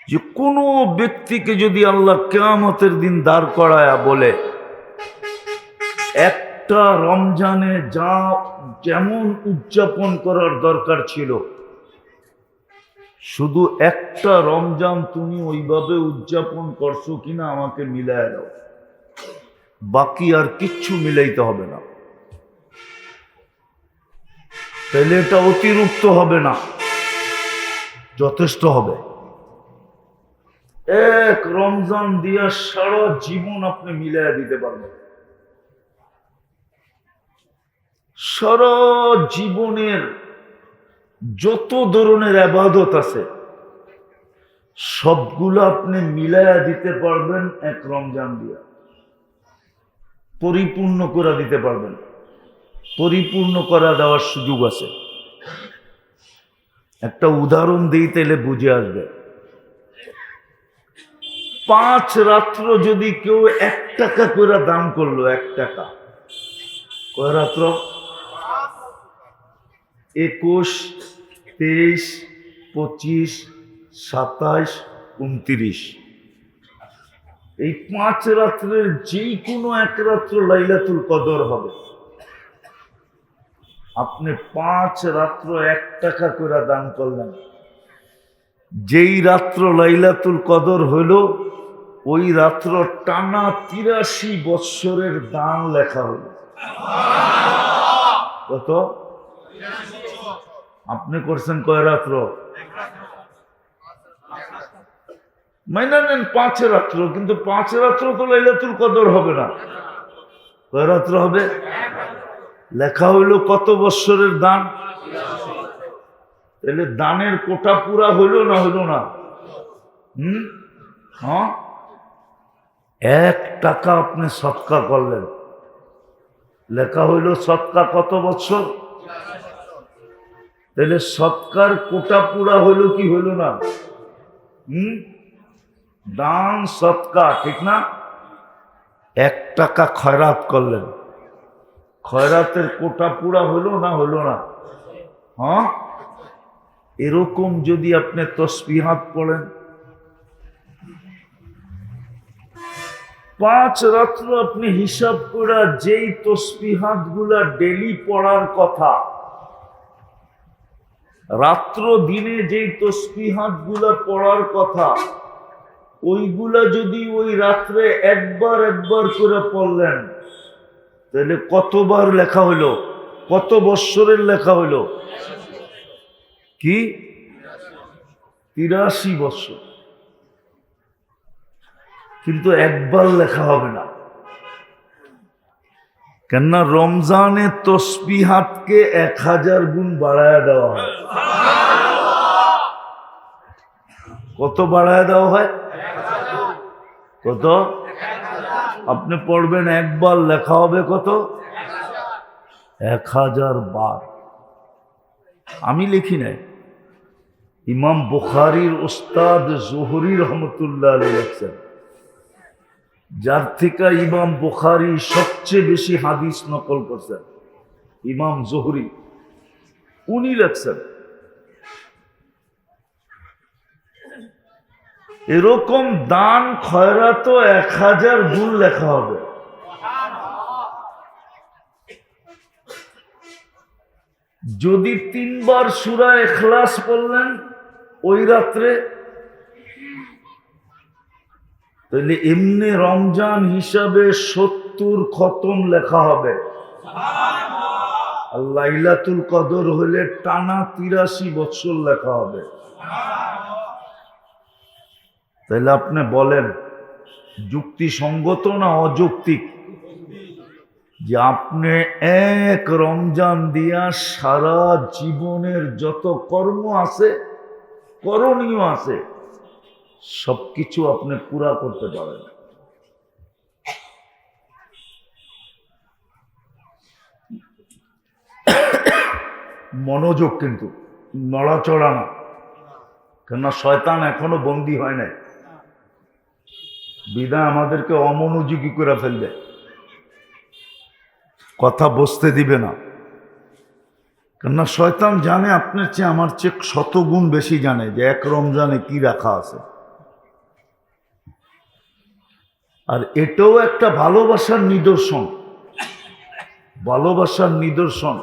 যে কোনো ব্যক্তিকে যদি আল্লাহ কিয়ামতের দিন দাঁড় করায়া বলে একটা রমজানে যা যেমন উদযাপন করার দরকার ছিল শুধু একটা রমজান তুমি ওইভাবে উদযাপন করছো কিনা আমাকে মিলায় দাও, বাকি আর কিচ্ছু মিলাইতে হবে না। তাহলে এটা অতিরিক্ত হবে না, যথেষ্ট হবে। এক রমজান দিয়া সারা জীবন আপনি মিলাইয়া দিতে পারবেন। সারা জীবনের যত ধরনের ইবাদত আছে সবগুলো আপনি মিলাইয়া দিতে পারবেন এক রমজান দিয়া, পরিপূর্ণ করে দিতে পারবেন। পরিপূর্ণ করা দেওয়ার সুযোগ আছে। একটা উদাহরণ দিই তাহলে বুঝে আসবে। 5 রাত্র যদি কেউ 1 টাকা করে দান করলো, 1 টাকা, কয় রাত্র? 21, 23, 25, 27, 29। এই 5 রাত্রের যে কোনো 1 রাত্র লাইলাতুল কদর হবে। আপনি 5 রাত্র 1 টাকা করে দান করলেন, যেই রাত্র লাইলাতুল কদর হইল ওই রাত্র টানা 83 বৎসরের দান লেখা হল। কত? আপনি করছেন কয় রাত্র? মাইনা নেন 5 রাত্র, কিন্তু 5 রাত্র তো লাইলাতুল কদর হবে না। কয় রাত্র হবে? লেখা হইল কত বৎসরের দান? তাহলে দানের কোটা পুরা হইল না হইল না? হ্যাঁ, 1 টাকা আপনি সৎকা করলেন, লেখা হইল সৎকা কত বৎসর? তাহলে সৎকার কোটা পুরা হইল কি হইল না? দান সৎকা, ঠিক না? 1 টাকা খয়রাত করলেন, খয়রাতের কোটা পুরা হইল না হইল না? হ্যাঁ, এরকম যদি আপনি তসবিহাত পড়েন, 5 রাত্র আপনি হিসাব করে যেই তসবিহাত গুলা ডেলি পড়ার কথা, রাত্র দিনে যেই তসবিহাত গুলা পড়ার কথা, ওইগুলা যদি ওই রাত্রে একবার একবার করে পড়লেন, তাহলে কতবার লেখা হইল? কত বৎসরের লেখা হইল? কি? 83 বৎসর। কিন্তু একবার লেখা হবে না, কেননা রমজানে তসবিহাতকে 1000 গুণ বাড়ায় দেওয়া হয়। কত বাড়ায় দেওয়া হয়? কত? আপনি পড়বেন একবার, লেখা হবে কত? 1000 বার। আমি লিখি নাই, ইমাম বুখারীর উস্তাদ জোহরি রহমতুল্লাহ আলাইহি লিখছেন, যার থেকে ইমাম বুখারী সবচেয়ে বেশি হাদিস নকল করছেন, ইমাম জোহরি, উনি লিখছেন এরকম দান খয়রাত 1000 গুণ লেখা হবে। যদি 3 বার সূরা ইখলাস পড়লেন ওই রাত্রে, তাহলে এমনি রমজান হিসাবে 70 খতম লেখা হবে। আর লাইলাতুল কদর হলে টানা 83 বছর লেখা হবে। তাহলে আপনি বলেন যুক্তিসঙ্গত না অযৌক্তিক যে আপনি এক রমজান দিয়া সারা জীবনের যত কর্ম আছে, করণীয় আছে, সবকিছু আপনি পুরা করতে পারেন? মনোযোগ, কিন্তু নড়াচড়া না, কেননা শয়তান এখনো বন্দী হয় নাই, বিধায় আমাদেরকে অমনোযোগী করে ফেলবে, কথা বসতে দিবে না। কেননা শয়তান জানে আপনার চেয়ে আমার চেয়ে 100 গুণ বেশি জানে যে এক রমজানে কি রাখা আছে। আর এটাও একটা ভালোবাসার নিদর্শন, ভালোবাসার নিদর্শন।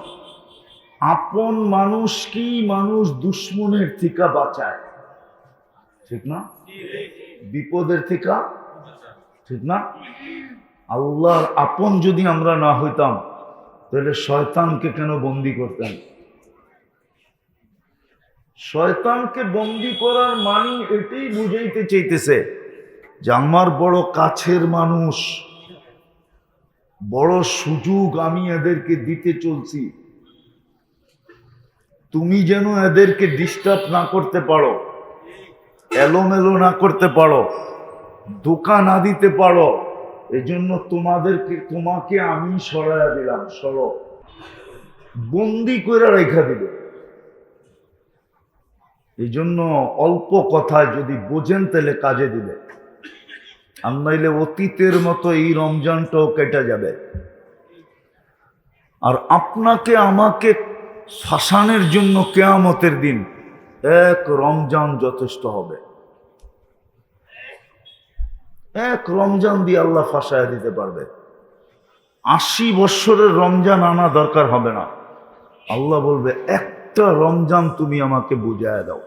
আপন মানুষকেই মানুষ দুশ্মনের থেকে বাঁচায়, ঠিক না? বিপদের থেকে, ঠিক না? আল্লাহর আপন যদি আমরা না হইতাম তাহলে শয়তানকে কেন বন্দি করতেন? শয়তানকে বন্দি করার মানে এটাই বুঝাইতে চাইতেছে যে আমার বড় কাছের মানুষ, বড় সুযোগ আমি এদেরকে দিতে চলছি, তুমি যেন এদেরকে ডিস্টার্ব না করতে পারো, এলোমেলো না করতে পারো, ধোঁকা না দিতে পারো, এজন্য তোমাকে আমি সরাইয়া দিলাম, সরো, বন্দি করে রেখা দিবে। এই জন্য অল্প কথায় যদি বোঝেন তাহলে কাজে দিবে, আর নাইলে অতীতের মতো এই রমজানটাও কেটে যাবে। আর আপনাকে আমাকে ফাঁসানোর জন্য কিয়ামতের দিন এক রমজান যথেষ্ট হবে। এক রমজান দিয়ে আল্লাহ ফাঁসায় দিতে পারবে। 80 বৎসরের রমজান আনা দরকার হবে না। আল্লাহ বলবে একটা রমজান তুমি আমাকে বুঝায় দাও,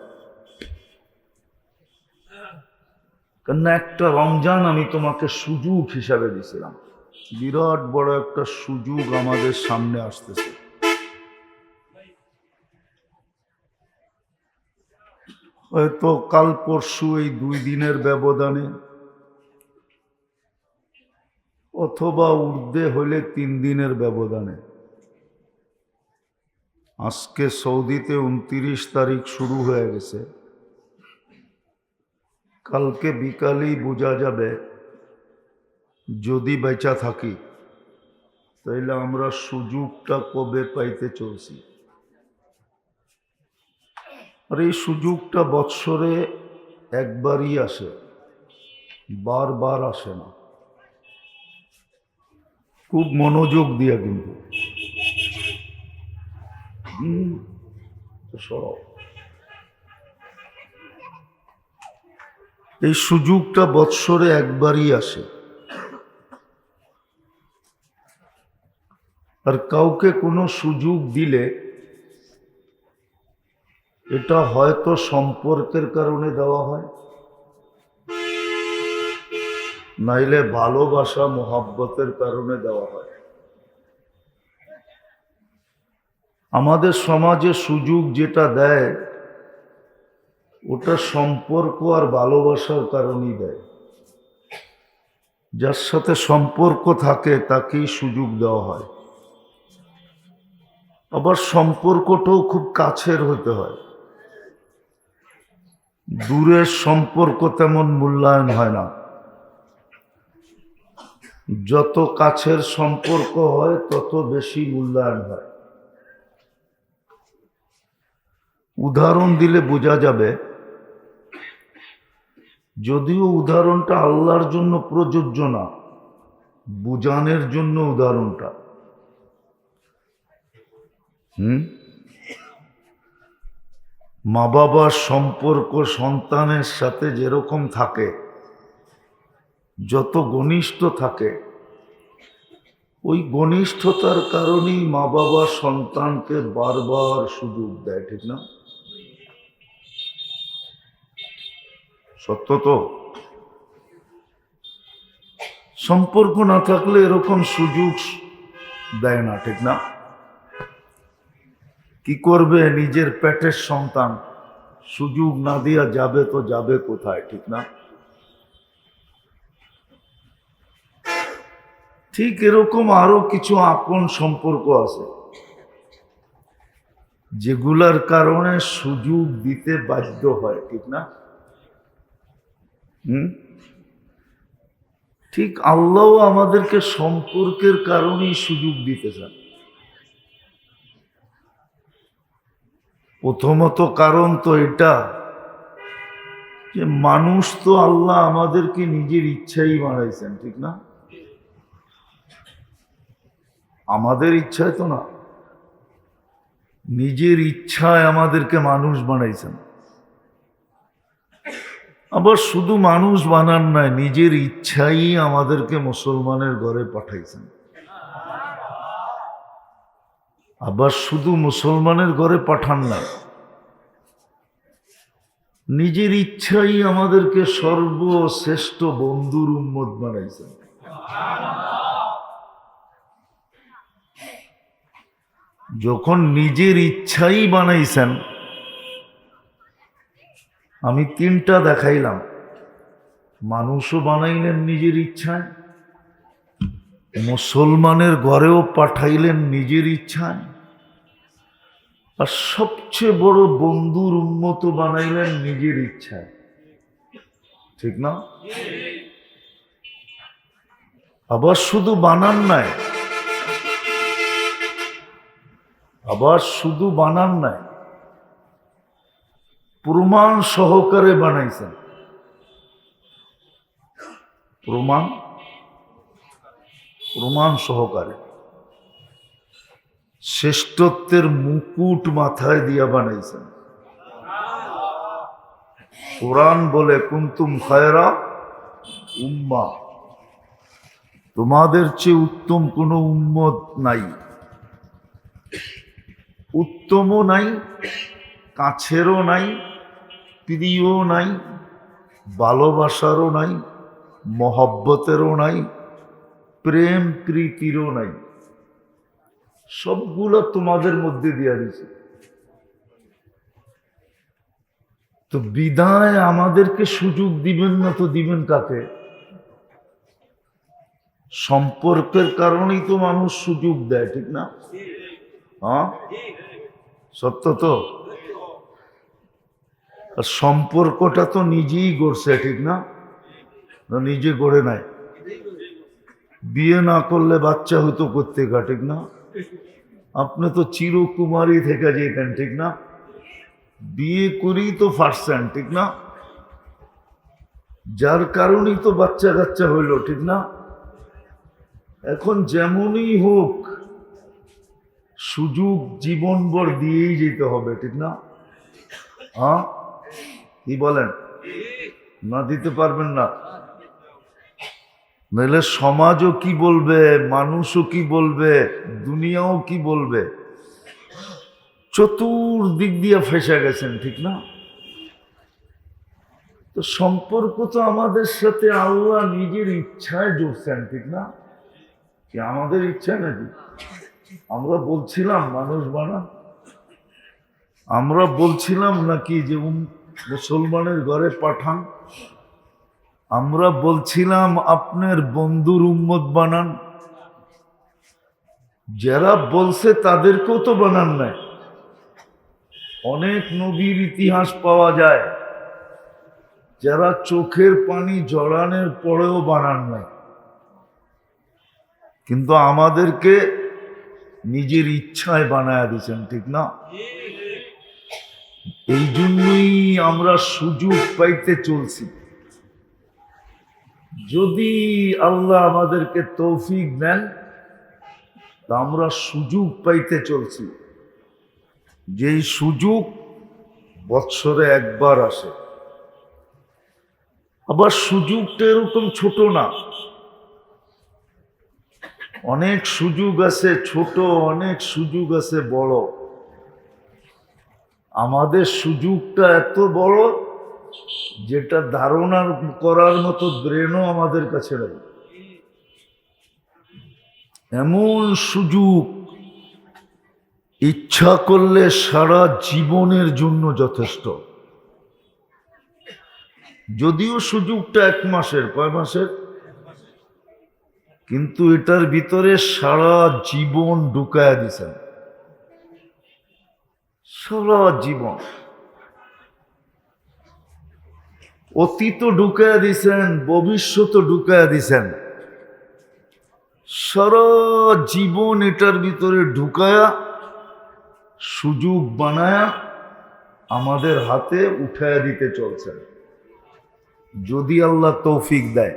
কেননা একটা রমজান আমি তোমাকে সুযোগ হিসাবে দিছিলাম। বিরাট বড় একটা সুযোগ আমাদের সামনে আসতেছে। হয়তো কাল পরশু এই 2 দিনের ব্যবধানে, অথবা ঊর্ধ্বে হইলে 3 দিনের ব্যবধানে, আজকে সৌদিতে 29 তারিখ শুরু হয়ে গেছে। কালকে বিকালেই বোঝা যাবে, যদি বেঁচা থাকি তাইলে আমরা সুযোগটা কবে পাইতে চলছি। আর এই সুযোগটা বৎসরে একবারই আসে, বারবার আসে না। খুব মনোযোগ দিয়া কিন্তু সরব, এই সুযোগটা বৎসরে একবারই আসে। আর কাউকে কোনো সুযোগ দিলে এটা হয়তো সম্পর্কের কারণে দেওয়া হয়, নাইলে ভালোবাসা মোহাব্বতের কারণে দেওয়া হয়। আমাদের সমাজে সুযোগ যেটা দেয় ওটা সম্পর্ক আর ভালোবাসার কারণেই দেয়। যার সাথে সম্পর্ক থাকে তাকেই সুযোগ দেওয়া হয়। আবার সম্পর্কটাও খুব কাছের হতে হয়। দূরের সম্পর্ক তেমন মূল্যায়ন হয় না, যত কাছের সম্পর্ক হয় তত বেশি মূল্যায়ন হয়। উদাহরণ দিলে বোঝা যাবে, যদিও উদাহরণটা আল্লাহর জন্য প্রযোজ্য না, বুঝানোর জন্য উদাহরণটা। মা বাবার সম্পর্ক সন্তানের সাথে যেরকম থাকে, যত ঘনিষ্ঠ থাকে, ওই ঘনিষ্ঠতার কারণেই মা বাবা সন্তানকে বারবার সুযোগ দেয়, ঠিক না? সত্য তো? সম্পর্ক না থাকলে এরকম সুযোগ দেয় না, ঠিক না? কি করবে নিজের পেটের সন্তান, সুযোগ না দিয়া যাবে তো যাবে কোথায়, ঠিক না? ঠিক এরকম আরো কিছু আপন সম্পর্ক আছে যেগুলার কারণে সুযোগ দিতে বাধ্য হয়, ঠিক না? ঠিক আল্লাহ আমাদেরকে সম্পর্কের কারণেই সুযোগ দিতে চান। প্রথমত কারণ তো এটা যে মানুষ তো আল্লাহ আমাদেরকে নিজের ইচ্ছাই বানাইছেন, ঠিক না? আমাদের ইচ্ছায় তো না, নিজের ইচ্ছায় আমাদেরকে মানুষ বানাইছেন। আবার শুধু মানুষ বানান নাই, নিজের ইচ্ছাই আমাদেরকে মুসলমানের ঘরে পাঠাইছেন। আবার শুধু মুসলমানের ঘরে পাঠান না, নিজের ইচ্ছাই আমাদেরকে সর্বশ্রেষ্ঠ বন্ধুর উম্মত বানাইছেন। যখন নিজের ইচ্ছাই বানাইছেন, আমি তিনটা দেখাইলাম, মানুষও বানাইলেন নিজের ইচ্ছায়, মুসলমানের ঘরেও পাঠাইলেন নিজের ইচ্ছায়, আর সবচেয়ে বড় বন্ধুর উম্মত বানাইলেন নিজের ইচ্ছায়। ঠিক না? আবার শুধু বানান নাই, আবার শুধু বানান নাই, প্রমাণ সহকারে বানাইছেন। প্রমাণ সহকারে শ্রেষ্ঠত্বের মুকুট মাথায় দিয়া বানাইছেন। কোরআন বলে কুনতুম খায়রা উম্মাহ, তোমাদের চেয়ে উত্তম কোন উম্মত নাই, উত্তমও নাই, কাছেরও নাই, প্রিয়ও নাই, ভালোবাসারও নাই, মহব্বতেরও নাই, প্রেম প্রীতিরও নাই, সবগুলো তোমাদের মধ্যে দিয়া দিছে। তো বিদায় আমাদেরকে সুযোগ দিবেন না তো দিবেন কাকে? সম্পর্কের কারণেই তো মানুষ সুযোগ দেয়। ঠিক না? হ্যাঁ, সত্য তো। আর সম্পর্কটা তো নিজেই গড়ছে। ঠিক না? নিজে গড়ে নাই। বিয়ে না করলে বাচ্চা হতো কোত্থেকে? ঠিক না? আপনি তো চিরকুমারী থেকে যেতেন। ঠিক না? বিয়ে করেই তো ফাটছেন। ঠিক না? যার কারণেই তো বাচ্চা কাচ্চা হইল। ঠিক না? এখন যেমনই হোক সুযোগ জীবনভর দিয়েই যেতে হবে। ঠিক না? হ্যাঁ, কি বলেন? না দিতে পারবেন না, নইলে সমাজও কি বলবে, মানুষও কি বলবে, দুনিয়াও কি বলবে। চতুর্দিক দিয়ে ফেসে গেছেন। ঠিক না? তো সম্পর্ক তো আমাদের সাথে আল্লাহ নিজের ইচ্ছায় জুড়ছেন। ঠিক না? কি আমাদের ইচ্ছা নাকি? আমরা বলছিলাম মানুষ বানান? আমরা বলছিলাম নাকি যে মুসলমানের ঘরে পাঠান? আমরা বলছিলাম আপনার বন্ধুর উম্মত বানান? যারা বলছে তাদেরকেও তো বানান নাই। অনেক নবীর ইতিহাস পাওয়া যায় যারা চোখের পানি জড়ানোর পরেও বানান নাই, কিন্তু আমাদেরকে নিজের ইচ্ছায় বানায়া দিয়েছেন। ঠিক না? এই জন্যই আমরা সুযোগ পাইতে চলছি। যদি আল্লাহ আমাদেরকে তৌফিক দেন তা আমরা সুযোগ পাইতে চলছি, যেই সুযোগ বৎসরে একবার আসে। আবার সুযোগটা এরকম ছোট না, অনেক সুযোগ আছে ছোট, অনেক সুযোগ আছে বড়। আমাদের সুযোগটা এত বড় যেটা ধারণা করার মতো ব্রেনও আমাদের কাছে নেই। এমন সুযোগ ইচ্ছা করলে সারা জীবনের জন্য যথেষ্ট। যদিও সুযোগটা 1 মাসের, কয় মাসের, কিন্তু এটার ভিতরে সারা জীবন ঢুকায়া দিছেন। সারা জীবন, অতীত ঢুকায়া দিছেন, ভবিষ্যৎ ঢুকায়া দিছেন। সারা জীবন এটার ভিতরে ঢুকায়া সুযোগ বানায়া আমাদের হাতে উঠায়া দিতে চলছেন, যদি আল্লাহ তৌফিক দেয়।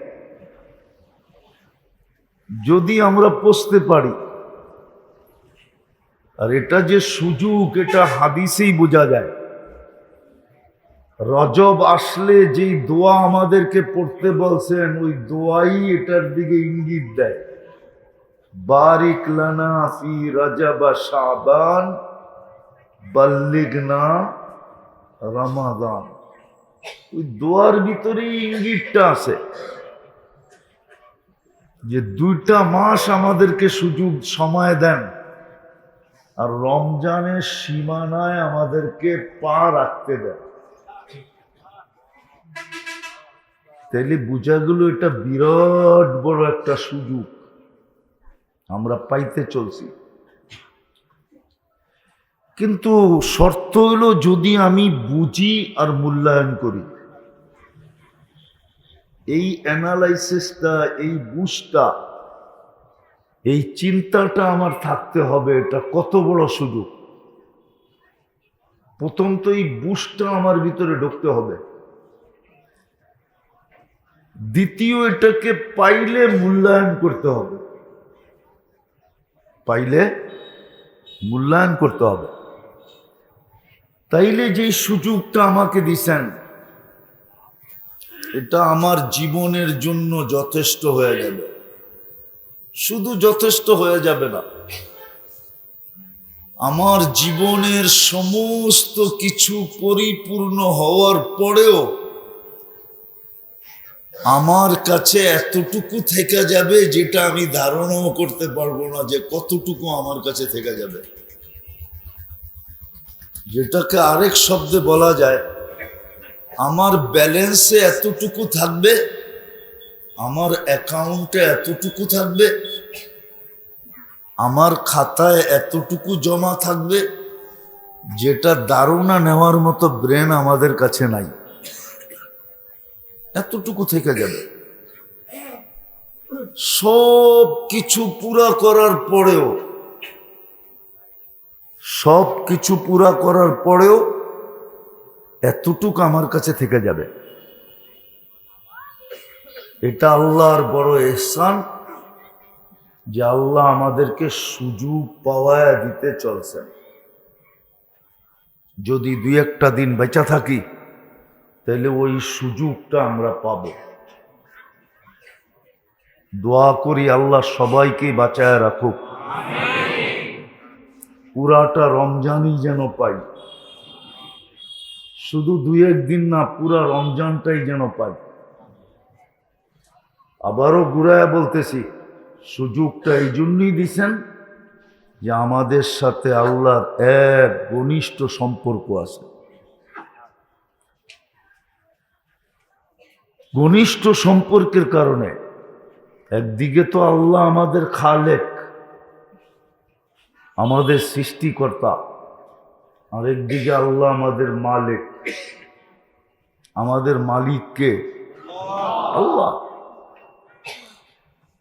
যদি আমরা পৌঁছতে পারি। আর এটা যে সুযোগ, এটা হাদিসেই বোঝা যায়। রজব আসলে যেই দোয়া আমাদেরকে পড়তে বলছেন ওই দোয়াই এটার দিকে ইঙ্গিত দেয়। বারিক লানা ফি রজব শাবান বাল্লিগনা রমাদান। ওই দোয়ার ভিতরেই ইঙ্গিতটা আছে যে 2টা মাস আমাদেরকে সুযোগ সময় দেন, আর রমজানের সীমানায় আমাদেরকে পা রাখতে দেন। তাইলে বোঝা গেল এটা বিরাট বড় একটা সুযোগ আমরা পাইতে চলছি। কিন্তু শর্ত হলো যদি আমি বুঝি আর মূল্যায়ন করি। এই অ্যানালাইসিসটা, এই বুঝটা, এই চিন্তাটা আমার থাকতে হবে। এটা কত বড় সুযোগ। প্রথম তো এই বুঝটা আমার ভিতরে ঢুকতে হবে। দ্বিতীয়, এটাকে পাইলে মূল্যায়ন করতে হবে। পাইলে মূল্যায়ন করতে হবে। তাইলে যে সুযোগটা আমাকে দিছেন এটা আমার জীবনের জন্য যথেষ্ট হয়ে যাবে। শুধু যথেষ্ট হয়ে যাবে না, আমার জীবনের সমস্ত কিছু পরিপূর্ণ হওয়ার পরেও আমার কাছে এতটুকু থেকে যাবে যেটা আমি ধারণাও করতে পারবো না যে কতটুকু আমার কাছে থেকে যাবে। যেটাকে আরেক শব্দে বলা যায়, আমার ব্যালেন্সে এতটুকু থাকবে, আমার অ্যাকাউন্টে এতটুকু থাকবে, আমার খাতায় এতটুকু জমা থাকবে, যেটা ধারণা নেওয়ার মতো ব্রেন আমাদের কাছে নাই। এতটুকু থেকে যাবে। সব কিছু পুরা করার পরেও, সব কিছু পুরা করার পরেও এতটুকু আমার কাছে থেকে যাবে। এটা আল্লাহর বড় ইহসান যে আল্লাহ আমাদেরকে সুযোগ পাওয়ায় দিতে চলছেন। যদি 2-1টা দিন বেঁচে থাকি তাহলে ওই সুযোগটা আমরা পাব। দোয়া করি আল্লাহ সবাইকে বাঁচায় রাখুক, পুরাটা রমজানই যেন পাই। শুধু 2-1 দিন না, পুরা রমজানটাই যেন পাই। আবারও ঘুরায় বলতেছি, সুযোগটা এই জন্যই দিছেন যে আমাদের সাথে আল্লাহর এক ঘনিষ্ঠ সম্পর্ক আছে। ঘনিষ্ঠ সম্পর্কের কারণে একদিকে তো আল্লাহ আমাদের খালেক, আমাদের সৃষ্টিকর্তা, আরেকদিকে আল্লাহ আমাদের মালিক। আমাদের মালিককে আল্লাহ,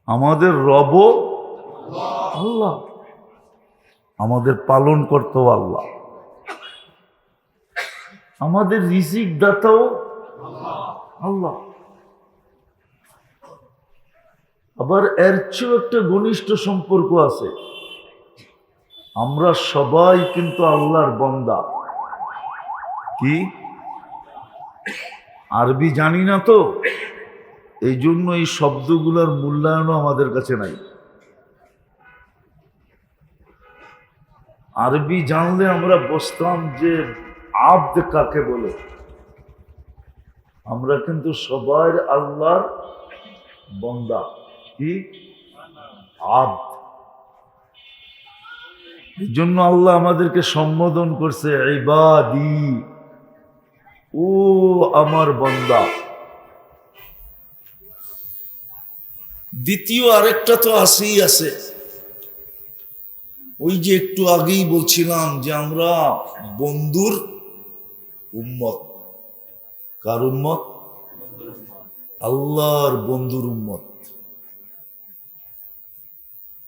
আমাদের রব আল্লাহ, আমাদের পালন করতেও আল্লাহ, আমাদের রিজিক দাতাও আল্লাহ। আবার এর চেয়েও একটা ঘনিষ্ঠ সম্পর্ক আছে। আমরা সবাই কিন্তু আল্লাহর বান্দা। কি আরবি জানি না তো, এই জন্য এই শব্দগুলোর মূল্যায়নও আমাদের কাছে নাই। আরবি জানলে আমরা বুঝতাম যে আব্দ কাকে বলে। আমরা কিন্তু সবাই আল্লাহর বান্দা। কি আব্দ। এই জন্য আল্লাহ আমাদেরকে সম্বোধন করছে ইবাদি, ও আমার বান্দা। দ্বিতীয় আরেকটা তো আসেই আছে, ওই যে একটু আগেই বলছিলাম যে আমরা বন্ধুর উম্মত। কার উম্মত? আল্লাহর বন্ধুর উম্মত।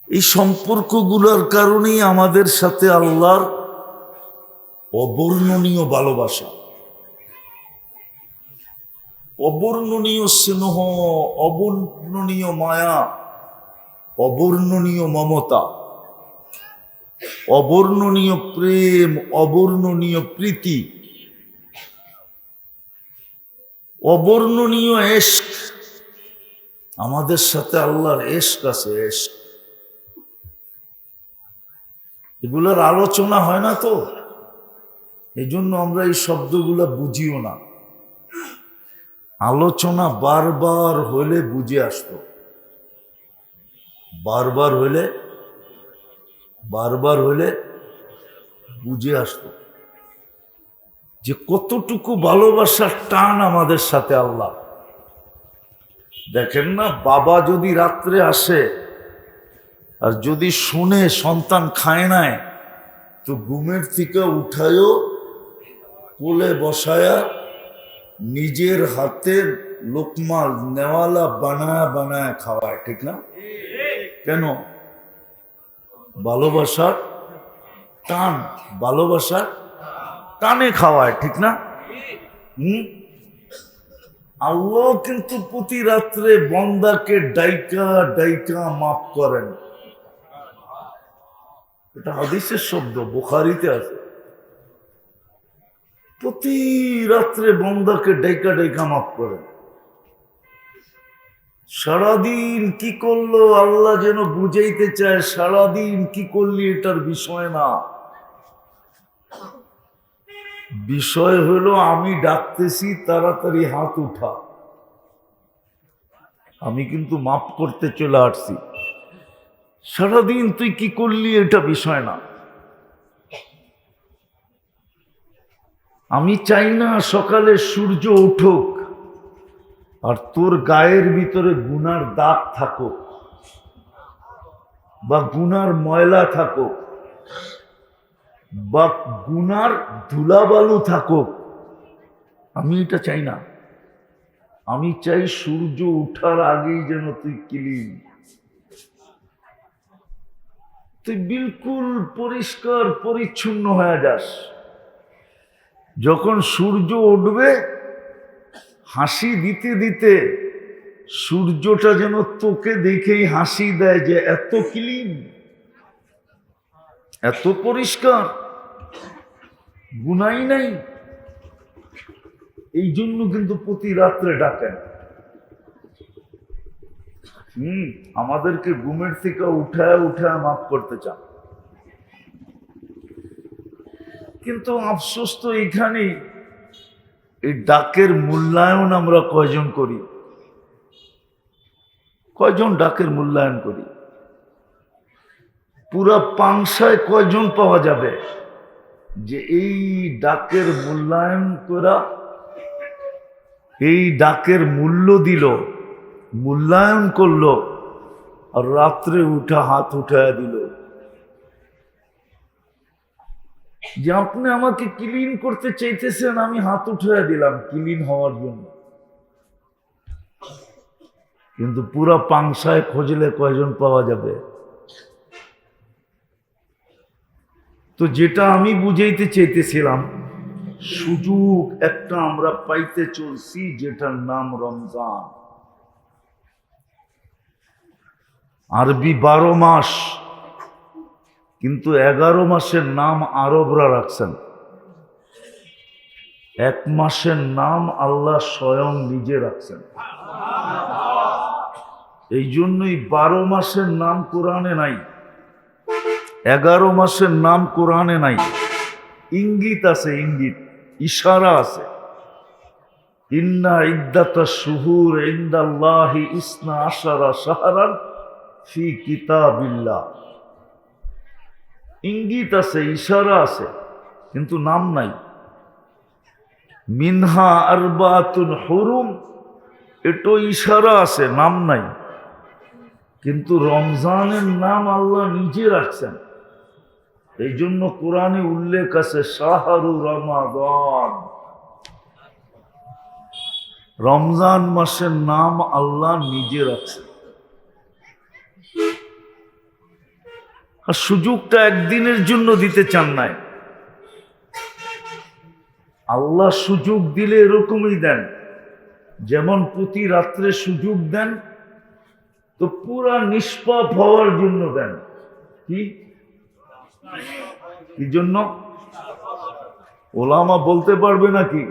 এই সম্পর্কগুলোর কারণেই আমাদের সাথে আল্লাহর অবর্ণনীয় ভালোবাসা, অবর্ণনীয় স্নেহ, অবর্ণনীয় মায়া, অবর্ণনীয় মমতা, অবর্ণনীয় প্রেম, অবর্ণনীয় প্রীতি। অবর্ণনীয় এশক, আমাদের সাথে আল্লাহর এশক আছে, এশক। এগুলোর আলোচনা হয় না তো, এই জন্য আমরা এই শব্দগুলো বুঝিও না। আলোচনা বারবার হলে বুঝে আসতো, বারবার হলে বুঝে আসতো যে কতটুকু ভালোবাসার টান আমাদের সাথে আল্লাহ। দেখেন না, বাবা যদি রাত্রে আসে আর যদি শুনে সন্তান খায় নাই, তো ঘুমের থেকে উঠায়ও কোলে বসায়া নিজের হাতের লোকমা নেওয়ালা বানায় বানায় খাওয়ায়, ঠিক না? কেন? ভালোবাসার টান, ভালোবাসার টানে খাওয়ায়, ঠিক না? আল্লাহ কিন্তু প্রতি রাত্রে বন্দাকে ডাইকা ডাইকা মাফ করেন। এটা হাদিসের শব্দ, বুখারীতে আছে। প্রতি রাত্রে বন্দাকে ডাইকা ডাইকা মাফ করেন। সারাদিন কি করলো আল্লাহ যেন বুঝাইতে চায়, সারাদিন কি করলি এটার বিষয় না। বিষয় হলো আমি ডাকতেছি, তাড়াতাড়ি হাত উঠা, আমি কিন্তু মাফ করতে চলে আসছি। সারাদিন তুই কি করলি এটা বিষয় না। আমি চাই না সকালে সূর্য উঠুক আর তোর গায়ের ভিতরে গুনার দাগ থাকুক বা গুনার ময়লা থাকুক বা গুনার ধুলাবালু থাকুক, আমি এটা চাই না। আমি চাই সূর্য উঠার আগেই যেন তুই ক্লিন, তুই বিলকুল পরিষ্কার পরিচ্ছন্ন হয়ে যাস। যখন সূর্য উঠবে হাসি দিতে দিতে সূর্যটা যেন তোকে দেখেই হাসি দেয় যে এত ক্লিন, এত পরিষ্কার, গুনাই নাই। এই জন্য কিন্তু প্রতি রাত্রে ডাকেন। আমাদেরকে ঘুমের থেকে উঠায় উঠায় মাফ করতে চান। কিন্তু আফসোস তো এইখানেই, এই ডাকের মূল্যায়ন আমরা কয়জন করি? কয়জন ডাকের মূল্যায়ন করি? পুরা পাংশায় কয়জন পাওয়া যাবে যে এই ডাকের মূল্যায়ন করা, এই ডাকের মূল্য দিল, মূল্যায়ন করলো, আর রাত্রে উঠা হাত উঠায় দিল যে আপনি আমাকে ক্লিন করতে চাইতেছেন, আমি হাত উঠায় দিলাম ক্লিন হওয়ার জন্য। কিন্তু পুরা পাংশায় খোঁজলে কয়জন পাওয়া যাবে? তো যেটা আমি বুঝাইতে চাইতেছিলাম, সুযোগ একটা আমরা পাইতে চলছি যেটার নাম রমজান। আরবি 12 মাস, কিন্তু 11 মাসের নাম আরবরা রাখছেন। এক মাসের নাম আল্লাহ স্বয়ং নিজে রাখছেন। এই জন্যই 12 মাসের নাম কোরআনে নাই, 11 মাসের নাম কোরআনে নাই। ইঙ্গিত আছে, ইঙ্গিত, ইশারা আছে। ইন্না ইদ্দাতাশ শুহুর ইনদাল্লাহি 12 শাহরান ফি কিতাবিল্লাহ। ইঙ্গিত আছে, ইশারা আছে, কিন্তু নাম নাই। মিনহা আরবাতুন হুরুম, এটো ইশারা আছে, নাম নাই। কিন্তু রমজানের নাম আল্লাহ নিজে রাখছেন। এই জন্য কোরআনে উল্লেখ আছে শাহরু রমাদান। রমজান মাসের নাম আল্লাহ নিজে রাখছেন। আর সুযোগটা একদিনের জন্য দিতে চান নাই। আল্লাহ সুযোগ দিলে এরকমই দেন, যেমন প্রতি রাত্রে সুযোগ দেন, তো পুরা নিষ্পাপ হওয়ার জন্য দেন। কি জন্য? ওলামা বলতে পারবে নাকি?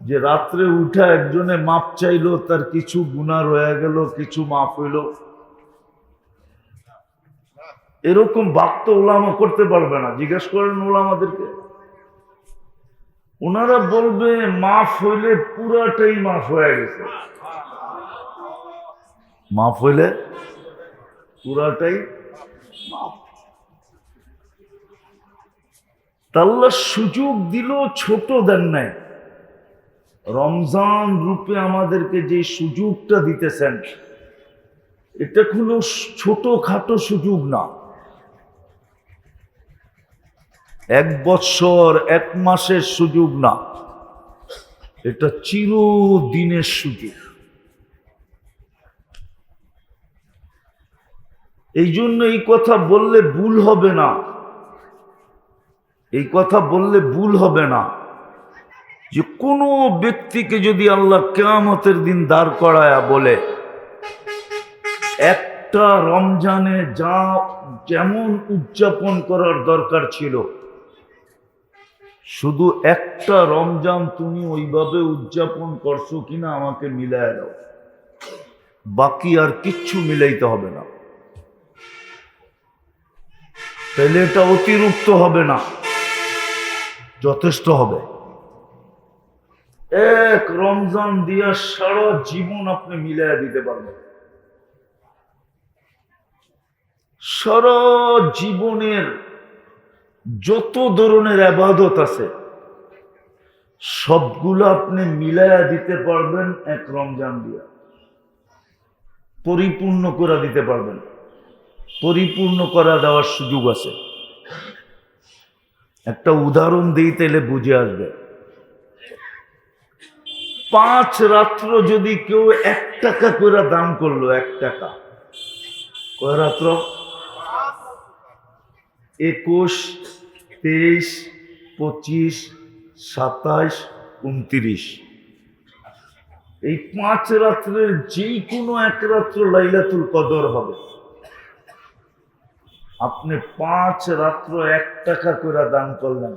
যে রাত্রে উঠা একজনে মাপ চাইলো, তার কিছু গুনাহ রয়ে গেল, কিছু মাফ হইল। এরকম বাক্য ওলামা করতে পারবে না। জিজ্ঞেস করেন ওলামাদেরকে, ওনারা বলবে মাফ হইলে পুরাটাই মাফ হয়ে গেছে, মাফ হইলে পুরাটাই মাফ। আল্লাহ সুযোগ দিল, ছোট দেন নাই। রমজান রূপে আমাদেরকে যে সুযোগটা দিতেছেন, এটা কোনো ছোটখাটো সুযোগ না। 1 বছর 1 মাসের সুযোগ না, এটা চিরদিনের সুযোগ। এই জন্য এই কথা বললে ভুল হবে না, এই কথা বললে ভুল হবে না যে কোনো ব্যক্তিকে যদি আল্লাহ কিয়ামতের দিন দাঁড় করায়া বলে, একটা রমজানে যা যেমন উদযাপন করার দরকার ছিল, শুধু একটা রমজান তুমি ওইভাবে উদযাপন করছো কিনা আমাকে মিলায় দাও, বাকি আর কিচ্ছু মিলাইতে হবে না। তাহলে এটা অতিরিক্ত হবে না, যথেষ্ট হবে। এক রমজান দিয়া সারা জীবন আপনি মিলাইয়া দিতে পারবেন। সারা জীবনের যত ধরনের ইবাদত আছে সবগুলো আপনি মিলাইয়া দিতে পারবেন এক রমজান দিয়া, পরিপূর্ণ করে দিতে পারবেন। পরিপূর্ণ করা দেওয়ার সুযোগ আছে। একটা উদাহরণ দিই, তাহলে বুঝে আসবে। 5 রাত্র যদি কেউ 1 টাকা করে দান করলো, 1 টাকা, কয় রাত্র? 21, 23, 25, 27, 29। এই 5 রাত্রের যে কোনো 1 রাত্র লাইলাতুল কদর হবে। আপনি 5 রাত্র 1 টাকা করে দান করলেন,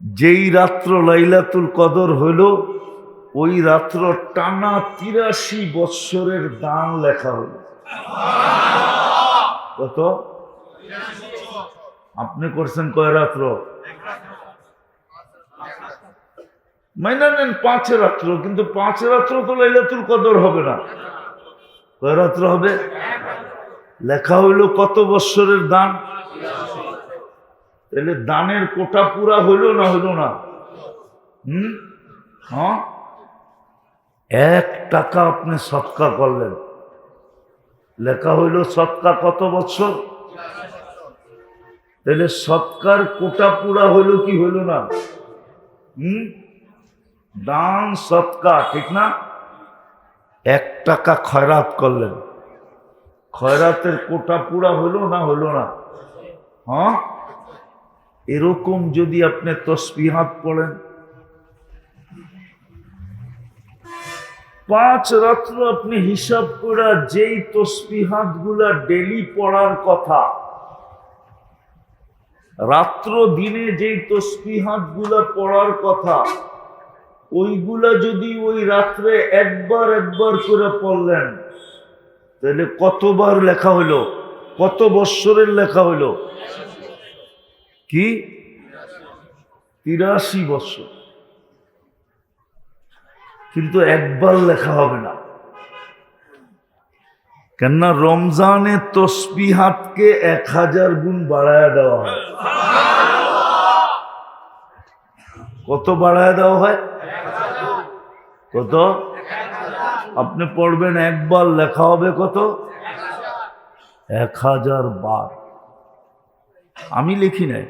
যেই রাত্র লাইলাতুল কদর হইল, ওই রাত্র টানা 83 বৎসরের দান লেখা হল। কত? আপনি করছেন কয় রাত্র? মাইনা নেন 5 রাত্র, কিন্তু 5 রাত্র তো লাইলাতুল কদর হবে না। কয় রাত্র হবে? লেখা হইল কত বৎসরের দান? তাহলে দানের কোটা পুরা হইল না হইল না? হ্যাঁ, 1 টাকা আপনি সদকা করলেন, লেখা হইল সদকা কত বৎসর? তাহলে সদকার কোটা পুরা হইল কি হইল না? দান সদকা, ঠিক না? 1 টাকা খয়রাত করলেন, খয়রাতের কোটা পুরা হইল না হইল না? হ্যাঁ, এরকম যদি আপনি তসবিহাত পড়েন, 5 রাত্র আপনি হিসাব করে যেই তসবিহাত গুলা ডেলি পড়ার কথা, রাত্র দিনে যেই তসবিহাত গুলা পড়ার কথা, ওইগুলা যদি ওই রাত্রে একবার একবার করে পড়লেন, তাহলে কতবার লেখা হইল? কত বৎসরের লেখা হইল? কি? 83 বৎসর। কিন্তু একবার লেখা হবে না, কেননা রমজানে তসবিহাতকে 1000 গুণ বাড়ায় দেওয়া হয়। কত বাড়ায় দেওয়া হয়? কত? আপনি পড়বেন একবার, লেখা হবে কত? 1000 বার। আমি লিখি নাই,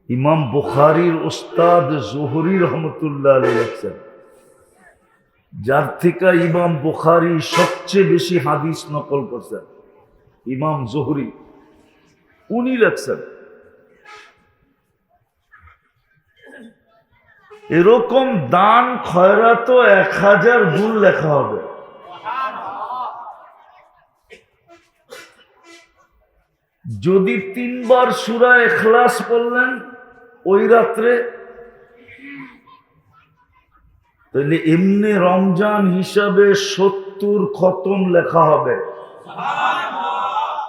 ইমাম বুখারীর উস্তাদ জোহরি রহমতুল্লাহ আলাইহি লিখছেন, যার থেকে ইমাম বুখারী সবচেয়ে বেশি হাদিস নকল করছেন, ইমাম জোহরি, উনি লিখছেন এরকম দান খয়রাত 1000 গুণ লেখা হবে। যদি 3 বার সূরা ইখলাস পড়লেন ওই রাত্রে, তাহলে এমনি রমজান হিসাবে 70 খতম লেখা হবে।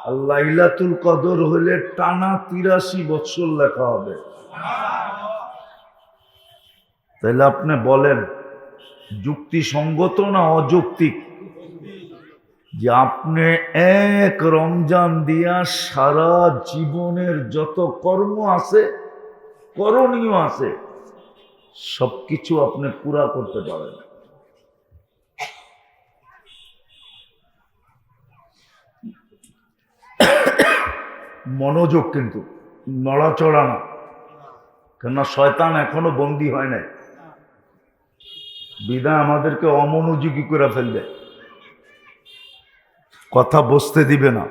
আর লাইলাতুল কদর হলে টানা 83 বছর লেখা হবে। তাহলে আপনি বলেন যুক্তিসঙ্গত না অযৌক্তিক যে আপনি এক রমজান দিয়া সারা জীবনের যত কর্ম আছে, করণীয় আছে, সবকিছু আপনি পুরা করতে পারেন? মনোযোগ, কিন্তু নড়াচড়া না, কেননা শয়তান এখনো বন্দী হয় নাই, বিধায় আমাদেরকে অমনোযোগী করে ফেলবে, কথা বুঝতে দিবে না।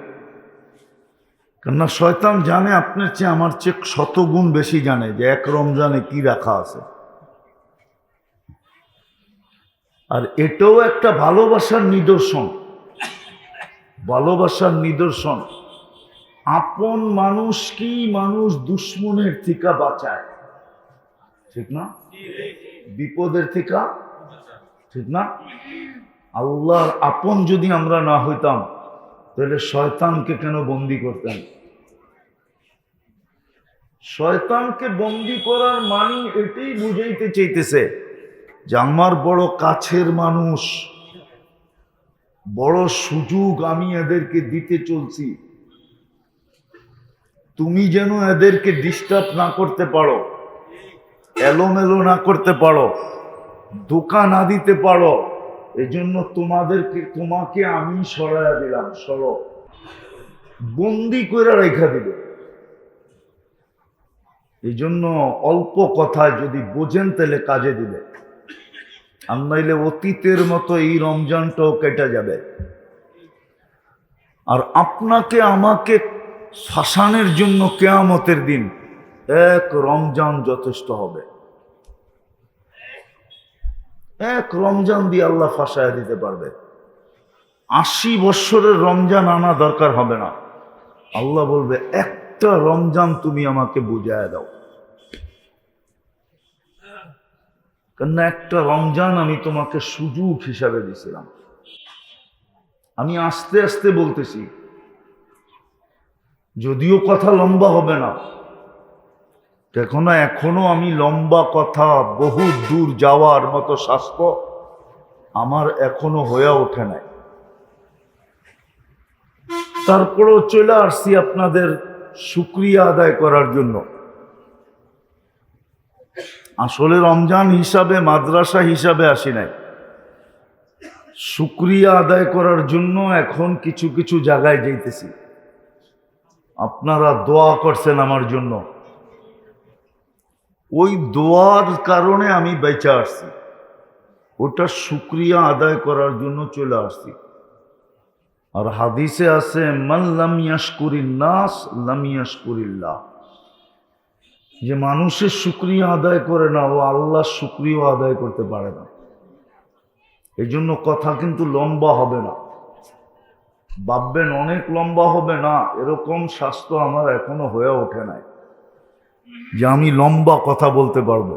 কেননা শয়তান জানে আপনার চেয়ে আমার চেয়ে 100 গুণ বেশি জানে যে এক রমজানে কি রাখা আছে। আর এটাও একটা ভালোবাসার নিদর্শন, ভালোবাসার নিদর্শন। আপন মানুষকেই মানুষ দুশ্মনের থেকে বাঁচায়, ঠিক না? বিপদের থেকে, ঠিক না? আল্লাহর আপন যদি আমরা না হইতাম তাহলে শয়তানকে কেন বন্দি করতেন? শয়তানকে বন্দি করার মানে এটাই বুঝাইতে চাইতেছে যে আমার বড় কাছের মানুষ, বড় সুযোগ আমি এদেরকে দিতে চলছি, তুমি যেন এদেরকে ডিস্টার্ব না করতে পারো, এলোমেলো না করতে পারো, ধোঁকা না দিতে পারো, এজন্য তোমাকে আমি সরাইয়া দিলাম, সরো, বন্দি করে রেখা দিবে। এই জন্য অল্প কথায় যদি বোঝেন তাহলে কাজে দিবে, আর নাইলে অতীতের মতো এই রমজানটাও কেটে যাবে। আর আপনাকে আমাকে ফাঁসানোর জন্য কিয়ামতের দিন এক রমজান যথেষ্ট হবে। এক রমজান দিয়ে আল্লাহ ফাঁসায় দিতে পারবে। 80 বৎসরের রমজান আনা দরকার হবে না। আল্লাহ বলবে একটা রমজান তুমি আমাকে বুঝায় দাও, কেননা একটা রমজান আমি তোমাকে সুযোগ হিসাবে দিয়েছিলাম। আমি আস্তে আস্তে বলতেছি, যদিও কথা লম্বা হবে না, এখনো আমি লম্বা কথা, বহু দূর যাওয়ার মতো স্বাস্থ্য আমার এখনো হয়ে ওঠে নাই। তারপরেও চলে আসছি আপনাদের শুকরিয়া আদায় করার জন্য। আসলে রমজান হিসাবে, মাদ্রাসা হিসাবে আসি নাই, শুকরিয়া আদায় করার জন্য এখন কিছু কিছু জায়গায় যাইতেছি। আপনারা দোয়া করছেন আমার জন্য, ওই দোয়ার কারণে আমি বেঁচে আসছি, ওটা শুকরিয়া আদায় করার জন্য চলে আসছি। আর হাদিসে আছে মান লাম ইয়াশকুরিন নাস লাম ইয়াশকুরিল্লাহ, যে মানুষের শুকরিয়া আদায় করে না ও আল্লাহর শুকরিয়া আদায় করতে পারে না। এই জন্য কথা কিন্তু লম্বা হবে না, ভাববেন অনেক লম্বা হবে না, এরকম স্বাস্থ্য আমার এখনো হয়ে ওঠে নাই যে আমি লম্বা কথা বলতে পারবো।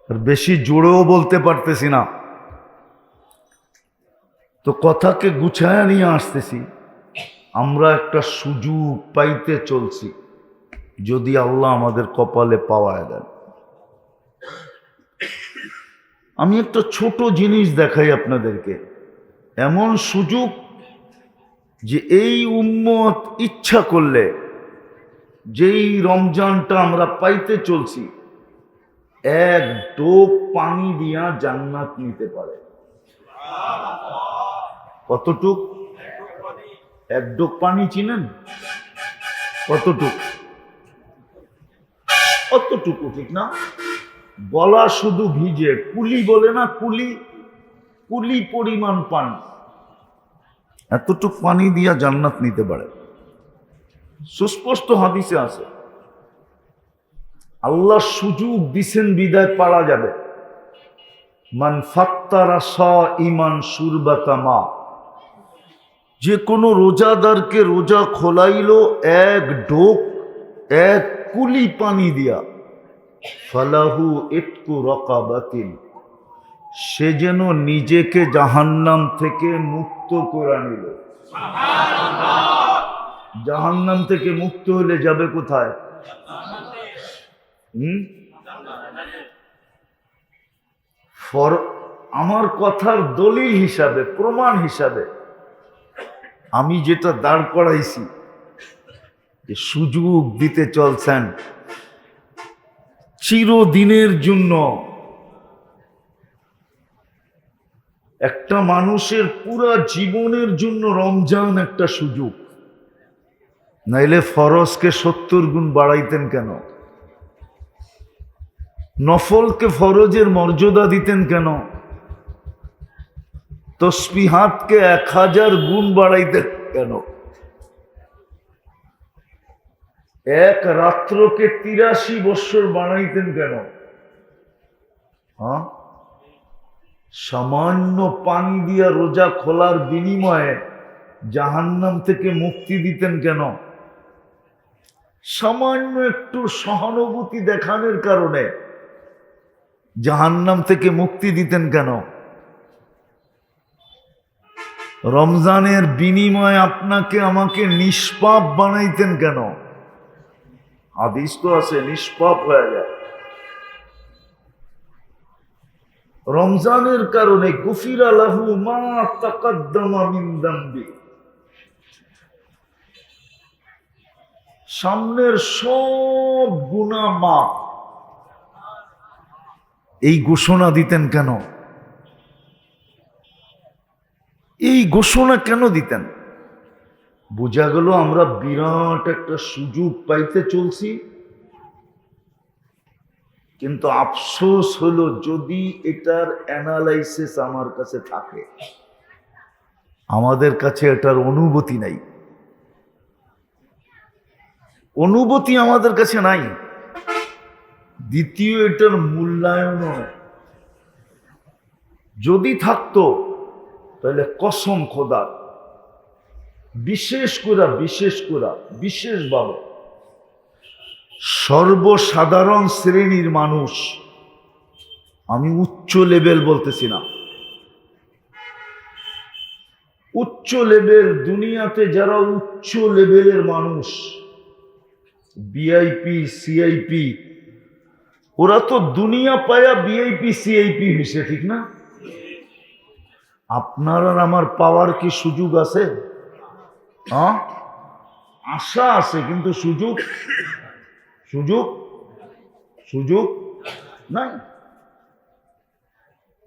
আর বেশি জোরেও বলতে পারতেছি না, তো কথাকে গুছায়া নিয়ে আসতেছি। আমরা একটা সুযোগ পাইতে চলছি, যদি আল্লাহ আমাদের কপালে পাওয়ায় দেন। আমি একটা ছোট জিনিস দেখাই আপনাদেরকে, এমন সুযোগ যে এই উম্মত ইচ্ছা করলে যেই রমজানটা আমরা পাইতে চলছি, এক ডোক পানি দিয়া জান্নাত নিতে পারে। কতটুক? এক ডোক পানি চিনেন? কতটুক? অতটুকু, ঠিক না? গলা শুধু ভিজে, কুলি বলে না, কুলি, কুলি পরিমাণ পানি, এতটুক পানি দিয়া জান্নাত নিতে পারে। সুস্পষ্ট হাদিসে আছে। আল্লাহ সুযোগ দিছেন বিদায় পারা যাবে। মান ফাত্তারা সাইমান শুরবাতা মা, যে কোনো রোজাদারকে রোজা খোলাইলো এক ঢোক, এক কুলি পানি দিয়া, ফালাহু ইতকু রাকাবাতিন, সে যেন নিজেকে জাহান্নাম থেকে মুক্ত করে নিল। জাহান্নাম থেকে মুক্ত হলে যাবে কোথায়? আমার কথার দলিল হিসাবে, প্রমাণ হিসাবে আমি যেটা দাঁড় করাইছি, যে সুযোগ দিতে চলছেন চিরদিনের জন্য। একটা মানুষের পুরা জীবনের জন্য রমজান একটা সুযোগ, নাইলে ফরজকে 70 গুণ বাড়াইতেন কেন? নফলকে ফরজের মর্যাদা দিতেন কেন? তসবিহাতকে 1000 গুণ বাড়াইতেন কেন? এক রাত্রকে 83 বৎসর বানাইতেন কেন? হ্যাঁ, সামান্য পানি দিয়া রোজা খোলার বিনিময়ে জাহান্নাম থেকে মুক্তি দিতেন কেন? সামান্য একটু সহানুভূতি দেখানোর কারণে জাহান্নাম থেকে মুক্তি দিতেন কেন? রমজানের বিনিময়ে আপনাকে আমাকে নিষ্পাপ বানাইতেন কেন? হাদিস তো আছে, নিষ্পাপ হয়ে যায়। রমজানের কারণে গুফিরা লাহু মা তাকাদ্দামা মিন যামবি, সামনের সব গুনাহ মাফ। এই ঘোষণা দিতেন কেন? এই ঘোষণা কেন দিতেন? বোঝা গেল আমরা বিরাট একটা সুযোগ পাইতে চলছি, কিন্তু আফসোস হলো যদি এটার অ্যানালাইসিস আমার কাছে থাকে। আমাদের কাছে এটার অনুভূতি নাই, অনুভূতি আমাদের কাছে নাই। দ্বিতীয়, এটার মূল্যায়ন নয়। যদি থাকতো তাহলে কসম খোদার বিশেষভাবে সর্বসাধারণ শ্রেণীর মানুষ, আমি উচ্চ লেভেল বলতেছি না, উচ্চ লেভেল দুনিয়াতে যারা উচ্চ লেভেলের মানুষ, ভিআইপি সিআইপি, ওরা তো দুনিয়া পায়া ভিআইপি সিআইপি হয়েছে, ঠিক না? আপনার আর আমার পাওয়ার কি সুযোগ আছে? হ্যাঁ, আশা আছে, কিন্তু সুযোগ সুযোগ সুযোগ নাই।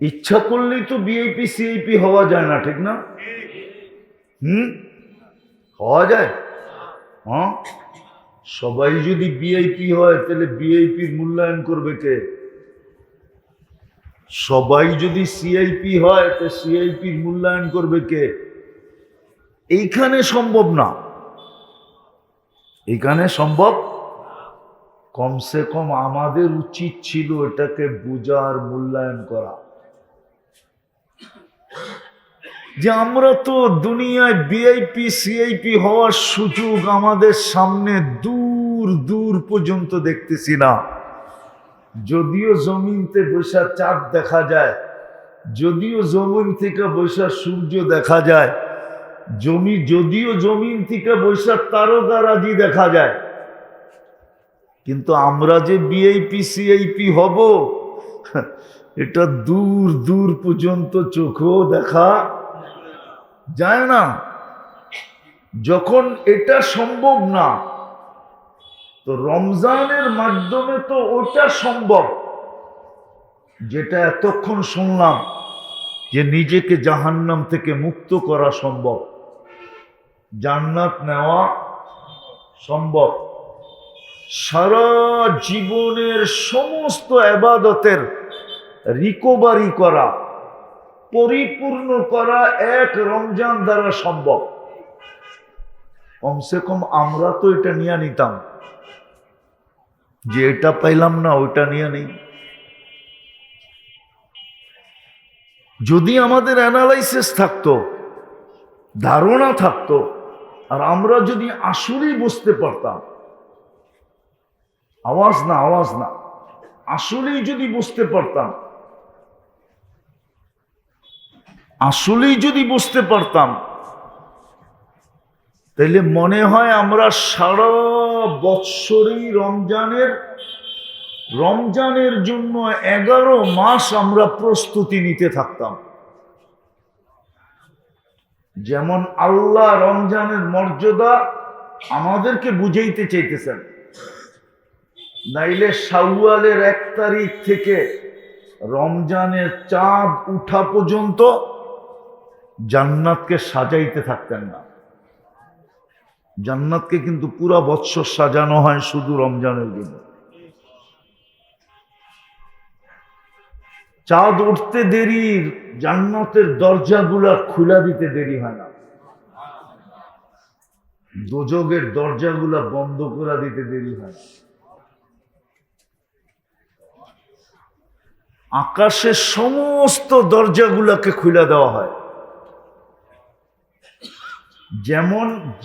ইচ্ছা করলেই তো ভিআইপি সিআইপি হওয়া যায় না, ঠিক না? হওয়া যায়। হ্যাঁ, সবাই যদি ভিআইপি হয় তাহলে ভিআইপির মূল্যায়ন করবে কে? সবাই যদি সিআইপি হয় তো সিআইপির মূল্যায়ন করবে কে? এইখানে সম্ভব না, এইখানে সম্ভব। কমসে কম আমাদের উচিত ছিল এটাকে বোঝার, মূল্যায়ন করা, যে আমরা তো দুনিয়ায় ভিআইপি সিআইপি হওয়ার সুযোগ আমাদের সামনে দূর দূর পর্যন্ত দেখতেছি না। যদিও জমিনতে বৈশা চাঁদ দেখা যায়, যদিও জমিন থেকে বৈশা সূর্য দেখা যায়, যদিও জমিন থেকে বৈশা তারকারাজি দেখা যায়, কিন্তু আমরা যে ভিআইপি সিআইপি হব এটা দূর দূর পর্যন্ত চোখেও দেখা যায় না। যখন এটা সম্ভব না, তো রমজানের মাধ্যমে তো ওটা সম্ভব, যেটা এতক্ষণ শুনলাম যে নিজেকে জাহান্নাম থেকে মুক্ত করা সম্ভব, জান্নাত নেওয়া সম্ভব। সারা জীবনের সমস্ত ইবাদতের রিকভারি করা, পরিপূর্ণ করা এক রমজান দ্বারা সম্ভব। কমসে কম আমরা তো এটা নিয়ে নিতাম, যে এটা পাইলাম না ওইটা নিয়ে নেই। যদি আমাদের অ্যানালাইসিস থাকতো, ধারণা থাকতো, আর আমরা যদি আসলেই বুঝতে পারতাম, আওয়াজ না আসলেই যদি বুঝতে পারতাম, আসলেই যদি বুঝতে পারতাম, তাইলে মনে হয় আমরা সারা বৎসরই রমজানের জন্য 11 মাস আমরা প্রস্তুতি নিতে থাকতাম। যেমন আল্লাহ রমজানের মর্যাদা আমাদেরকে বুঝাইতে চাইতেছেন, নাইলে শাওয়ালের 1 তারিখ থেকে রমজানের চাঁদ উঠা পর্যন্ত জান্নাতকে সাজাইতে থাকতেন না। জান্নাতকে কিন্তু পুরা বৎসর সাজানো হয় শুধু রমজানের জন্য। চাঁদ উঠতে দেরি, জান্নাতের দরজাগুলা খুলা দিতে দেরি হয় না, দোজখের দরজাগুলা বন্ধ করে দিতে দেরি হয় না। আকাশের সমস্ত দরজাগুলাকে খুলে দেওয়া হয়,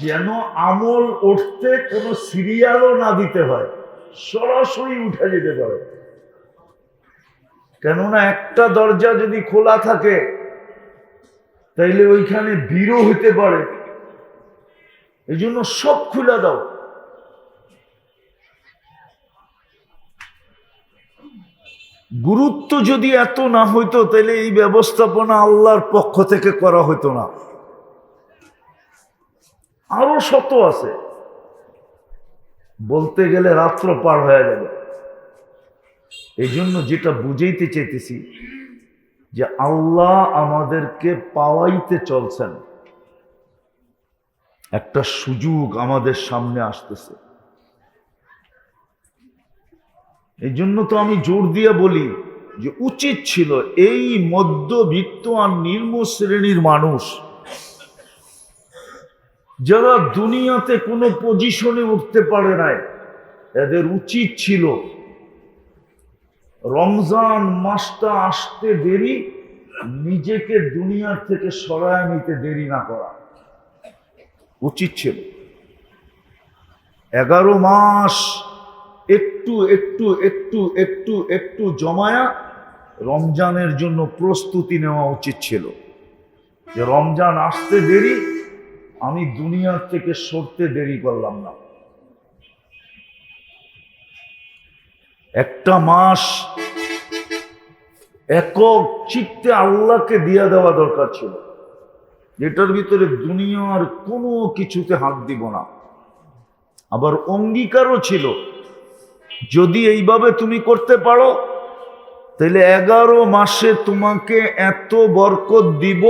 যেন আমল উঠতে কোনো সিরিয়ালও না দিতে হয়, সরাসরি উঠে যেতে পারে। কেননা একটা দরজা যদি খোলা থাকে তাইলে ওইখানে ভিড়ও হইতে পারে, এই জন্য সব খুলে দাও। গুরুত্ব যদি এত না হইতো তাহলে এই ব্যবস্থাপনা আল্লাহর পক্ষ থেকে করা হইতো না। আরো শত আছে, বলতে গেলে রাত্র পার হয়ে যাবে। এই জন্য যেটা বুঝাইতে চাইতেছি যে আল্লাহ আমাদেরকে পাওয়াইতে চলছেন, একটা সুযোগ আমাদের সামনে আসতেছে। এই জন্য তো আমি জোর দিয়ে বলি যে উচিত ছিল এই মধ্যবিত্ত আর নিম্ন শ্রেণীর মানুষ যারা দুনিয়াতে কোনো পজিশনে উঠতে পারে নাই, এদের উচিত ছিল রমজান মাসটা আসতে দেরি, নিজেকে দুনিয়ার থেকে সরায় নিতে দেরি না করা উচিত ছিল। 11 মাস একটু একটু একটু একটু একটু জমায়া রমজানের জন্য প্রস্তুতি নেওয়া উচিত ছিল, যে রমজান আসতে দেরি, আমি দুনিয়ার থেকে সরতে দেরি করলাম না। একটা মাস একক চিত্তে আল্লাহকে দিয়া দেওয়া দরকার ছিল, যেটার ভিতরে দুনিয়ার কোনো কিছুতে হাত দিব না। আবার অঙ্গীকারও ছিল, যদি এইভাবে তুমি করতে পারো তাহলে 11 মাসে তোমাকে এত বরকত দিব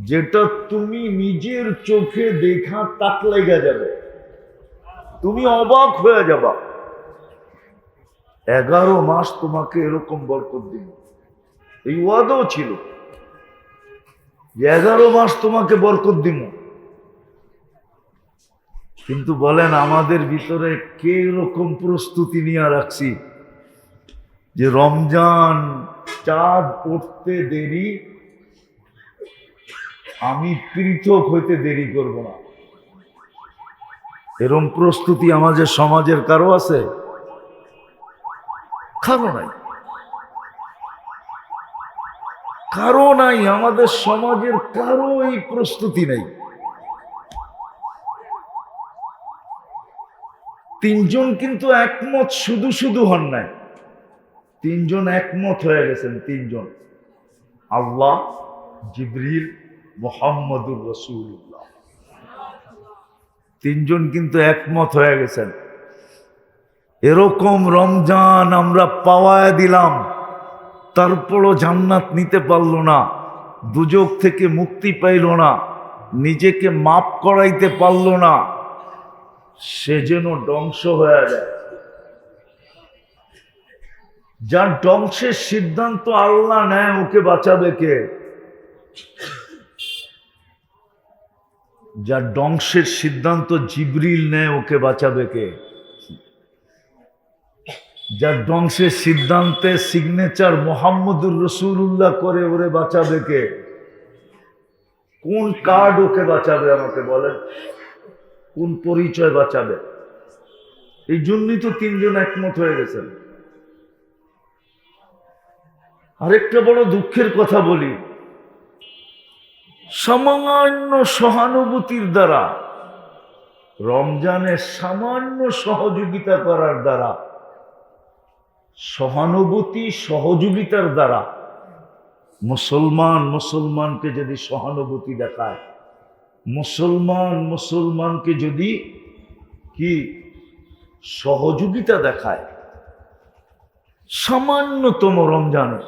যেটা তুমি নিজের চোখে দেখা তাক লেগে যাবে, তুমি অবাক হয়ে যাবা। 11 মাস তোমাকে এরকম বরকত দিব, এই ওয়াদাও ছিল যে 11 মাস তোমাকে বরকত দিব। কিন্তু বলেন আমাদের ভিতরে কে এরকম প্রস্তুতি নিয়ে রাখছি যে রমজান চাঁদ উঠতে দেরি, আমি পৃথক হইতে দেরি করব না। এরকম প্রস্তুতি আমাদের সমাজের কারো আছে? কারো নাই, কারো নাই। আমাদের সমাজের কারো এই প্রস্তুতি নেই। 3 জন কিন্তু একমত শুধু শুধু হন নাই, 3 জন একমত হয়ে গেছেন। 3 জন, আল্লাহ, জিবরিল, মুহাম্মদুর রাসূলুল্লাহ, 3 জন কিন্তু একমত হয়ে গেছেন। এরকম রমজান আমরা পাওয়ায় দিলাম, তারপরও জান্নাত নিতে পারল না, দুজক থেকে মুক্তি পাইল না, নিজেকে মাপ করাইতে পারল না, সে যেন ধ্বংস হয়ে যায়। যার ধ্বংসের সিদ্ধান্ত আল্লাহ নেয়, ওকে বাঁচাবে কে? যার ধ্বংসের সিদ্ধান্ত জিবরিল নেয়, ওকে বাঁচাবে কে? যার ধ্বংসের সিদ্ধান্তে সিগনেচার মুহাম্মদুর রাসূলুল্লাহ করে, ওরে বাঁচাবে কে? কোন কার্ড ওকে বাঁচাবে? আমাকে বলেন, কোন পরিচয় বাঁচাবে? এই জন্যই তো তিনজন একমত হয়ে গেছেন। আরেকটা বড় দুঃখের কথা বলি, সামান্য সহানুভূতির দ্বারা, রমজানে সামান্য সহযোগিতা করার দ্বারা, সহানুভূতি সহযোগিতার দ্বারা মুসলমানকে যদি সহানুভূতি দেখায়, মুসলমানকে যদি কি সহযোগিতা দেখায়, সামান্যতম রমজানে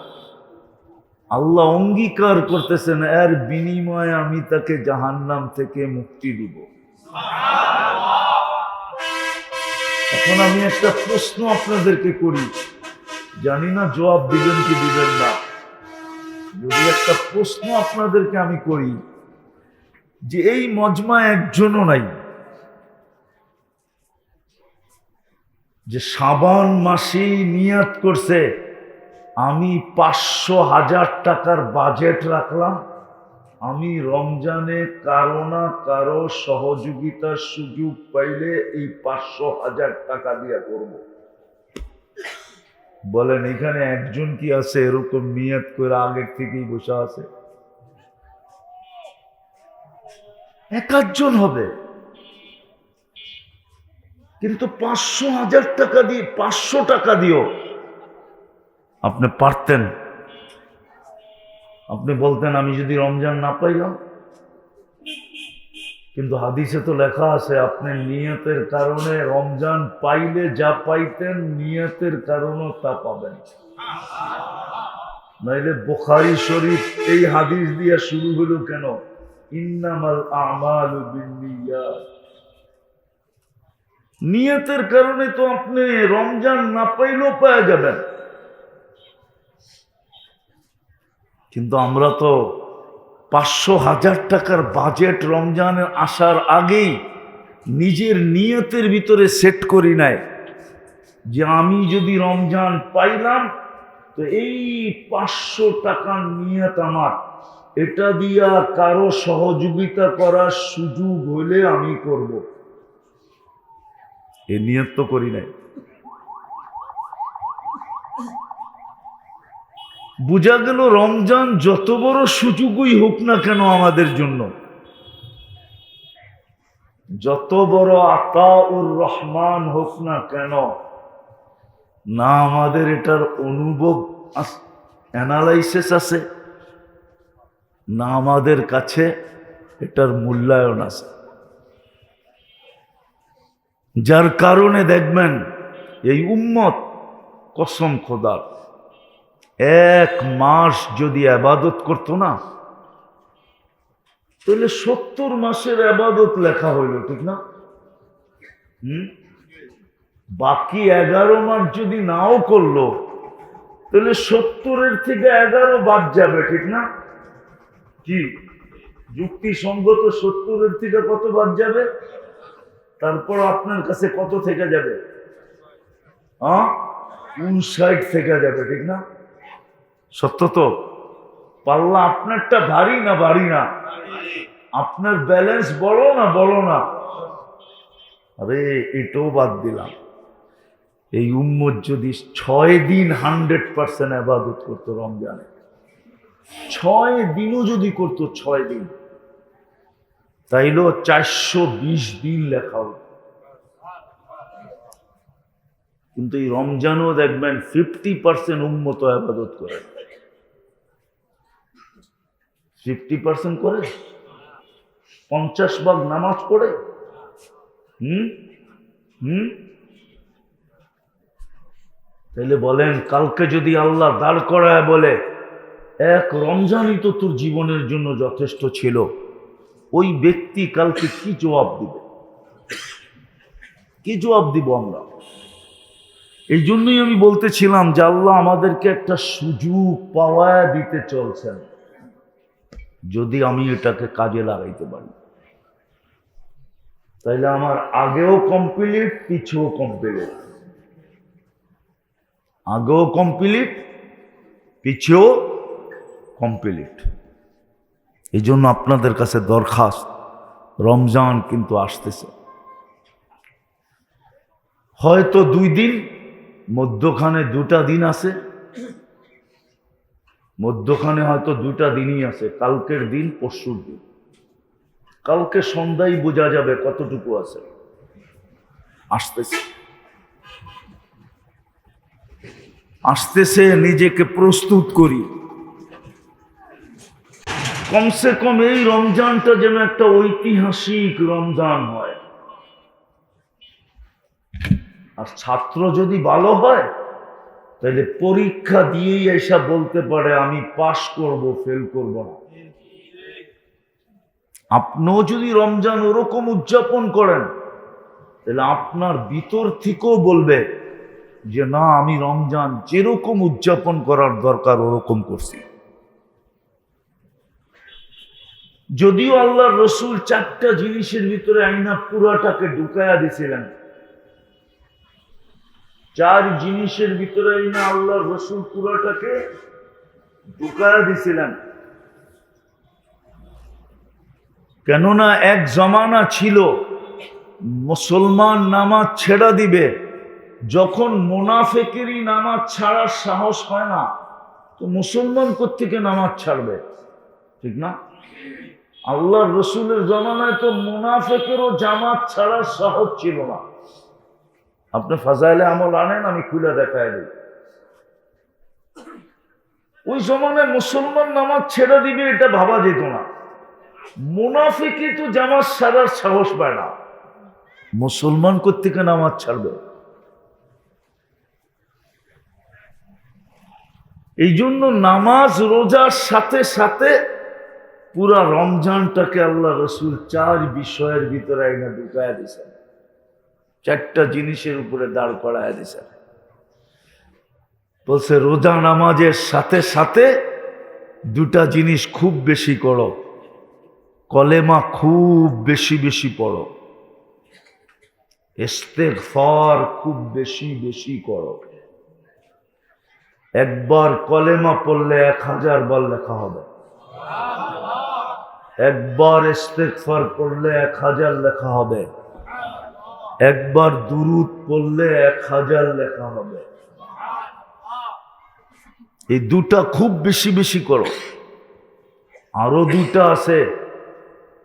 আল্লাহ অঙ্গীকার করতেছেন এর বিনিময়ে আমি তাকে জাহান্নাম থেকে মুক্তি দিব। এখন আমি একটা প্রশ্ন আপনাদেরকে করি, জানি না জবাব দিবেন কি দিবেন না। যদি একটা প্রশ্ন আপনাদেরকে আমি করি যে এই মজমা একজনও নাই যে শাবান মাসেই নিয়াত করছে আমি 500,000 টাকার বাজেট রাখলাম, আমি রমজানে কারো না কারো সহযোগিতার সুযোগ পাইলে এই 500,000 টাকা দিয়ে করব। বলেন এখানে একজন কি আছে এরকম নিয়ত করে আগের থেকেই বসে আছে? একজন হবে, কিন্তু 500,000 টাকা দিয়ে 500 টাকা দিও আপনি পারতেন। আপনি বলতেন আমি যদি রমজান না পাইলাম, কিন্তু হাদিসে তো লেখা আছে আপনি নিয়তের কারণে রমজান পাইলে যা পাইতেন নিয়তের কারণেও তা পাবেন। নাইলে বুখারী শরীফ এই হাদিস দিয়ে শুরু হলো কেন? ইন্নামাল আমালু বিন্নিয়াত। নিয়তের কারণে তো আপনি রমজান না পাইলেও পাওয়া যাবেন। কিন্তু আমরা তো 500,000 টাকার বাজেট রমজানে আসার আগেই নিজের নিয়তের ভিতরে সেট করি নাই যে আমি যদি রমজান পাইলাম তো এই 500 টাকার নিয়ত আমার, এটা দিয়া কারো সহযোগিতা করার সুযোগ হলে আমি করব। এই নিয়ত তো করি নাই। বোঝা গেল রমজান যত বড় সুযোগই হোক না কেন আমাদের জন্য, যত বড় আতাউর রহমান হোক না কেন, না আমাদের এটার অনুভব অ্যানালাইসিস আছে, না আমাদের কাছে এটার মূল্যায়ন আছে। যার কারণে দেখবেন এই উম্মত কসম খোদার 1 মাস যদি ইবাদত করতো না তাহলে 70 মাসের ইবাদত লেখা হইল, ঠিক না? বাকি 11 মাস যদি নাও করলো তাহলে 70-এর থেকে 11 বাদ যাবে, ঠিক না? কি যুক্তিসঙ্গত? 70-এর থেকে কত বাদ যাবে? তারপর আপনার কাছে কত থেকে যাবে? 59 থেকে যাবে, ঠিক না? সত্য তো? পাল্লা আপনারটা ভারী না ভারী না? আপনার ব্যালেন্স বড় না বড় না? আরে এটাও বাদ দিলাম। এই উম্মত যদি 6 দিন 100% ইবাদত করতো রমজানে, 6 দিনও যদি করতো, 6 দিন, তাইলেও 420 দিন লেখা হতো। কিন্তু এই রমজানও দেখবেন 50% উম্মত ইবাদত করে। 50% করে, 50 ভাগ নামাজ পড়ে। তাহলে বলেন কালকে যদি আল্লাহ দাঁড় করায় বলে 1 রমজানই তো তোর জীবনের জন্য যথেষ্ট ছিল, ওই ব্যক্তি কালকে কি জবাব দিবে? কি জবাব দিব আমরা? এই জন্যই আমি বলতেছিলাম যে আল্লাহ আমাদেরকে একটা সুযোগ পাওয়া দিতে চলছেন, যদি আমি এটাকে কাজে লাগাইতে পারি তাইলে আমার আগেও কমপ্লিট, পিছেও কমপ্লিট। আগেও কমপ্লিট, পিছেও কমপ্লিট। এই জন্য আপনাদের কাছে দরখাস্ত, রমজান কিন্তু আসতেছে, হয়তো 2 দিন, মধ্যখানে 2টা দিন আছে, মধ্যখানে হয়তো 2টা দিনই আছে, কালকের দিন, পরশুর দিন। কালকে সন্ধ্যায় বোঝা যাবে কতটুকু আছে। আসতেছে আসতেছে, নিজেকে প্রস্তুত করি। কমসে কম এই রমজানটা যেন একটা ঐতিহাসিক রমজান হয়। আর ছাত্র যদি ভালো হয় তাহলে পরীক্ষা দিয়েই এসা বলতে পারে আমি পাশ করব, ফেল করব না। আপনিও যদি রমজান ওরকম উদযাপন করেন তাহলে আপনার ভিতর থেকেও বলবে যে না, আমি রমজান যেরকম উদযাপন করার দরকার ওরকম করছি। যদিও আল্লাহর রসুল 4টা জিনিসের ভিতরে আইনা পুরাটাকে ঢুকাইয়া দিছিলেন, 4 জিনিসের ভিতরে আইনা আল্লাহর রসুল পুরাটাকে ঢুকাইয়া দিছিলেন। কেননা এক জমানা ছিল মুসলমান নামাজ ছেড়া দিবে, যখন মুনাফিকেরই নামাজ ছাড়ার সাহস হয় না তো মুসলমান কোত্থেকে নামাজ ছাড়বে? ঠিক না? আল্লাহর রসুলের জমানায় তো মুনাফিকেরও জামাত ছাড়ার সাহস ছিল না। আপনি ফাজাইলে আমল আনেন, আমি খুলে দেখাই দিই। ওই জমানায় মুসলমান নামাজ ছেড়ে দিবে এটা ভাবা যেত না। মুনাফিকই তো জামাত ছাড়ার সাহস পায় না, মুসলমান কোত্থেকে নামাজ ছাড়বে? এই জন্য নামাজ রোজার সাথে সাথে পুরা রমজানটাকে আল্লাহ রসুল 4 বিষয়ের ভিতরে আইনা ঢুকাইয়া দিয়েছেন, 4টা জিনিসের উপরে দাঁড় করাইয়া দিয়েছেন। বলছে রোজা নামাজের সাথে সাথে 2টা জিনিস খুব বেশি করো, কলেমা খুব বেশি বেশি পড়ো, ইস্তেগফার খুব বেশি বেশি করো। একবার কলেমা পড়লে 1000 বার লেখা হবে, একবার ইস্তেগফার পড়লে 1000 লেখা হবে, একবার দুরূদ পড়লে 1000 লেখা হবে। এই 2টা খুব বেশি বেশি করো। আরো 2টা আছে,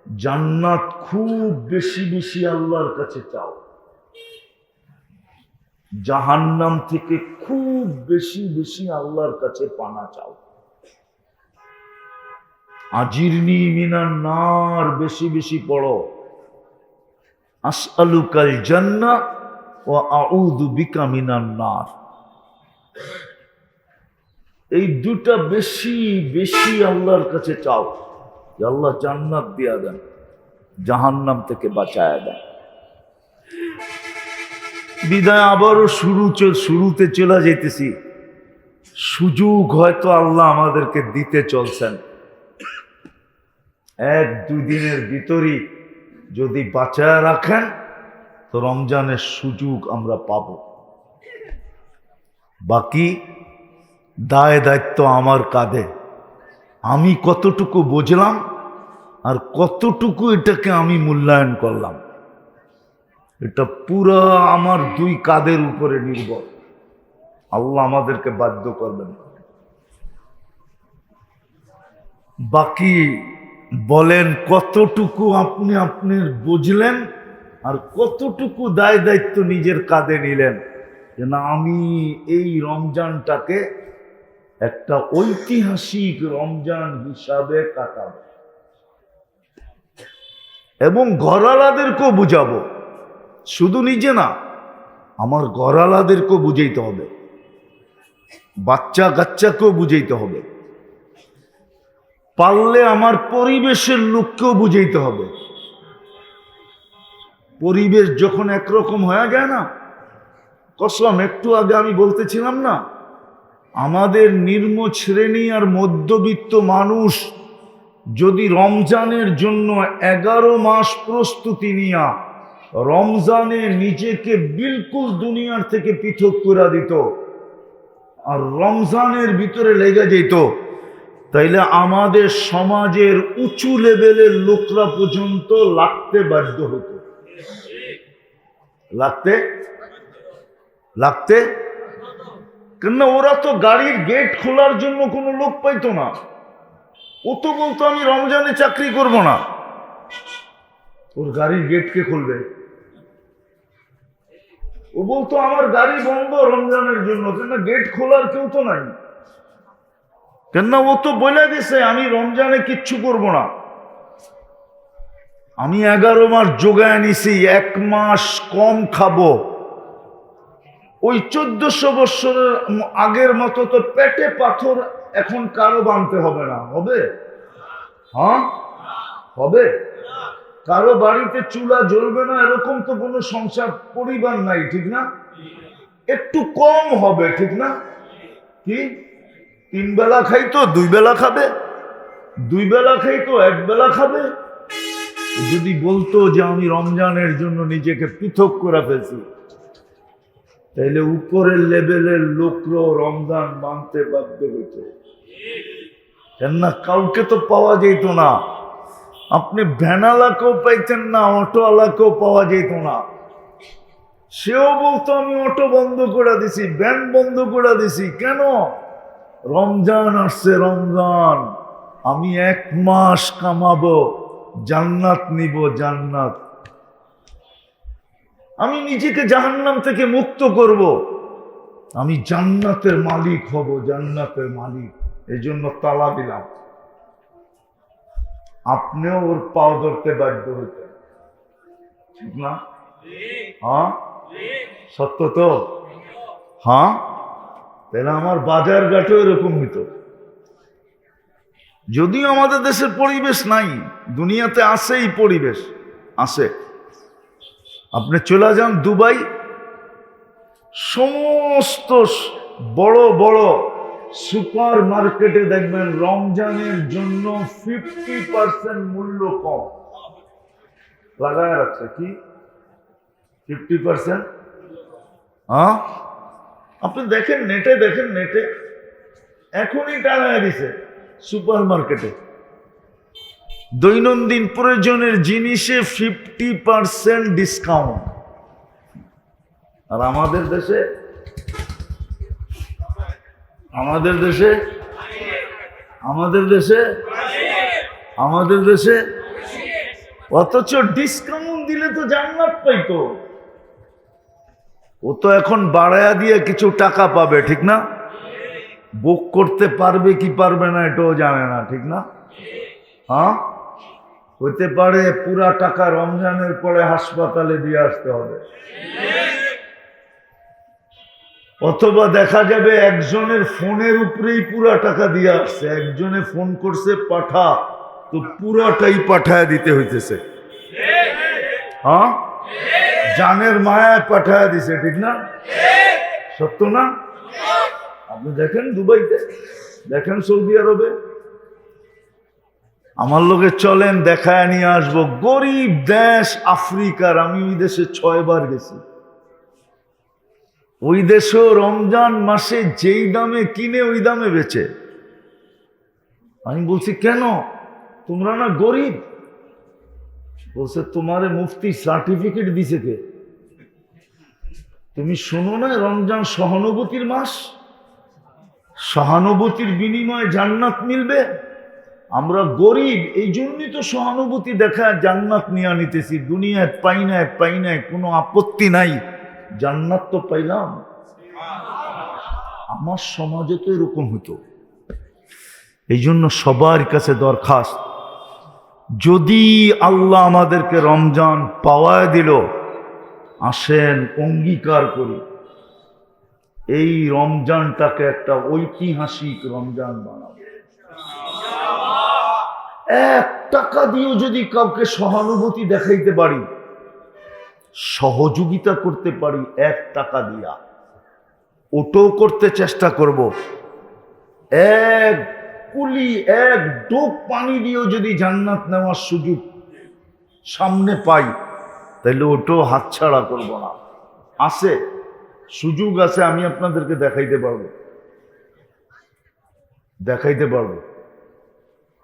জান্নাত খুব বেশি বেশি আল্লাহর কাছে চাও, জাহান্নাম থেকে খুব বেশি বেশি আল্লাহর কাছে পানা চাও, আজিরনি মিনান নার বেশি বেশি পড়ো, আসআলুকাল জান্নাহ ওয়া আউযু বিকা মিনান নার। এই 2টা বেশি বেশি আল্লাহর কাছে চাও, আল্লাহ জান্নাত দিয়া দেন, জাহান্নাম থেকে বাঁচায়া দেন। বিদায় আবারও শুরুতে চলে যেতেছি। সুযোগ হয়তো আল্লাহ আমাদেরকে দিতে চলছেন, 1-2 দিনের ভিতরই যদি বাঁচায় রাখেন তো রমজানের সুযোগ আমরা পাব। বাকি দায় দায়িত্ব আমার কাঁধে, আমি কতটুকু বুঝলাম আর কতটুকু এটাকে আমি মূল্যায়ন করলাম, এটা পুরা আমার 2 কাঁধের উপরে নির্ভর। আল্লাহ আমাদেরকে বাধ্য করবেন। বাকি বলেন কতটুকু আপনি আপনার বুঝলেন আর কতটুকু দায় দায়িত্ব নিজের কাঁধে নিলেন যে না, আমি এই রমজানটাকে একটা ঐতিহাসিক রমজান হিসাবে কাটাবো এবং ঘরালাদেরকেও বুঝাবো। শুধু নিজে না, আমার ঘরালাদেরকেও বুঝাইতে হবে, বাচ্চা কাচ্চাকেও বুঝাইতে হবে, পারলে আমার পরিবেশের লোককেও বুঝাইতে হবে। পরিবেশ যখন একরকম হয়ে যায় না, কসম একটু আগে আমি বলতেছিলাম না, আমাদের নিম্ন শ্রেণী আর মধ্যবিত্ত মানুষ যদি রমজানের জন্য 11 মাস প্রস্তুতি নিয়া রমজানে নিজেকে বিলকুল দুনিয়ার থেকে পৃথক করে দিত আর রমজানের ভিতরে লেগে যেত, তাইলে আমাদের সমাজের উঁচু লেভেলের লোকরা পর্যন্ত লাগতে বাধ্য হতো, লাগতে লাগতে, কেননা ওরা তো গাড়ির গেট খোলার জন্য কোনো লোক পাইতো না। ও তো বলতো আমি রমজানে চাকরি করব না, ওর গাড়ির গেট কে খুলবে? ও বলতো আমার গাড়ি বন্ধ রমজানের জন্য, কেননা গেট খোলার কেউ তো নাই। কেননা ও তো বলে গেছে আমি রমজানে কিচ্ছু করব না। আমি 11 মাস যোগায় নিছি, 1 মাস কম খাবো। ওই 1400 বৎসরের আগের মতো তো পেটে পাথর এখন কারো বানতে হবে না, হবে? হ্যাঁ হবে। কারো বাড়িতে চুলা জ্বলবে না এরকম তো কোনো সংসার পরিবার নাই, ঠিক না? একটু কম হবে, ঠিক না? কি 3 বেলা খাইতো 2 বেলা খাবে, 2 বেলা খাইতো 1 বেলা খাবে। যদি বলতো যে আমি রমজানের জন্য নিজেকে পৃথক করে ফেলছি, তাইলে উপরের লেভেলের লোকরাও রমজান মানতে বাধ্য হইত। কেননা কাউকে তো পাওয়া যেত না, আপনি ভ্যানালাকেও পাইতেন না, অটোওয়ালাকেও পাওয়া যেত না। সেও বলতো আমি অটো বন্ধ করে দিছি, ভ্যান বন্ধ করে দিছি। কেন? রমজান আসছে, রমজান, আমি 1 মাস কামাবো, জান্নাত নিব, জান্নাত। আমি নিজেকে জাহান্নাম থেকে মুক্ত করব, আমি জান্নাতের মালিক হব, জান্নাতের মালিক। এই জন্য তালা দিলাম। আপনিও ওর পাও ধরতে বাধ্য হইতেন, ঠিক না? হ্যাঁ সত্য তো? হ্যাঁ, তাহলে আমার বাজার ঘাটও এরকম হইতো। যদিও আমাদের দেশের পরিবেশ নাই, দুনিয়াতে আছে এই পরিবেশ আছে। আপনি চলে যান দুবাই, সমস্ত বড় বড় সুপার মার্কেটে দেখবেন রমজানের জন্য 50% মূল্য কম লাগায় রাখছে। কি 50%? হ্যাঁ, আপনি দেখেন নেটে, দেখেন নেটে, এখনই টাঙায় দিছে সুপার মার্কেটে। দৈনন্দিন প্রয়োজনের জিনিসে 50% ডিসকাউন্ট। আর আমাদের দেশে, আমাদের দেশে, আমাদের দেশে, আমাদের দেশে অথচ ডিসকাউন্ট দিলে তো জান্নাত পাইতো। ও তো এখন বাড়ায়া দিয়ে কিছু টাকা পাবে, ঠিক না? বুক করতে পারবে কি পারবে না এটাও জানে না, ঠিক না? হ্যাঁ, হইতে পারে পুরা টাকা রমজানের পরে হাসপাতালে দিয়ে আসতে হবে, অথবা দেখা যাবে একজনের ফোনের উপরেই পুরা টাকা দিয়ে আসছে। একজনে ফোন করছে পাঠা, তো পুরাটাই পাঠায় দিতে হইতেছে। হ্যাঁ, জানের মায়ায় পাঠায় দিছে, ঠিক না? সত্য না? আপনি দেখেন দুবাইতে, দেখেন সৌদি আরবে। আমার লোকে চলেন দেখায় নিয়ে আসবো। গরিব দেশ আফ্রিকার, আমি ওই দেশে 6 বার গেছি। ওই দেশেও রমজান মাসে যেই দামে কিনে ওই দামে বেচে। আমি বলছি কেন, তোমরা না গরিব? বলছে তোমারে মুফতি সার্টিফিকেট দিছে কে? তুমি শোনো না রমজান সহানুভূতির মাস, সহানুভূতির বিনিময়ে জান্নাত মিলবে। আমরা গরিব, এই জন্যই তো সহানুভূতি দেখায় জান্নাত নিয়ে নিতেছি। দুনিয়ায় পাই না, পাই না, কোনো আপত্তি নাই, জান্নাত তো পাইলাম। আমার সমাজে তো এরকম হতো। এই জন্য সবার কাছে দরখাস্ত, যদি আল্লাহ আমাদেরকে রমজান পাওয়ায় দিল, আসেন অঙ্গীকার করি এই রমজানটাকে একটা ঐতিহাসিক রমজান বানাবো। 1 টাকা দিয়েও যদি কাউকে সহানুভূতি দেখাইতে পারি, সহযোগিতা করতে পারি 1 টাকা দিয়া, ওটাও করতে চেষ্টা করব। 1 কুলি, 1 ডোক পানি দিয়েও যদি জান্নাত নেওয়ার সুযোগ সামনে পাই, তাহলে ওটাও হাতছাড়া করব না। আছে, সুযোগ আছে, আমি আপনাদেরকে দেখাইতে পারবো, দেখাইতে পারবো।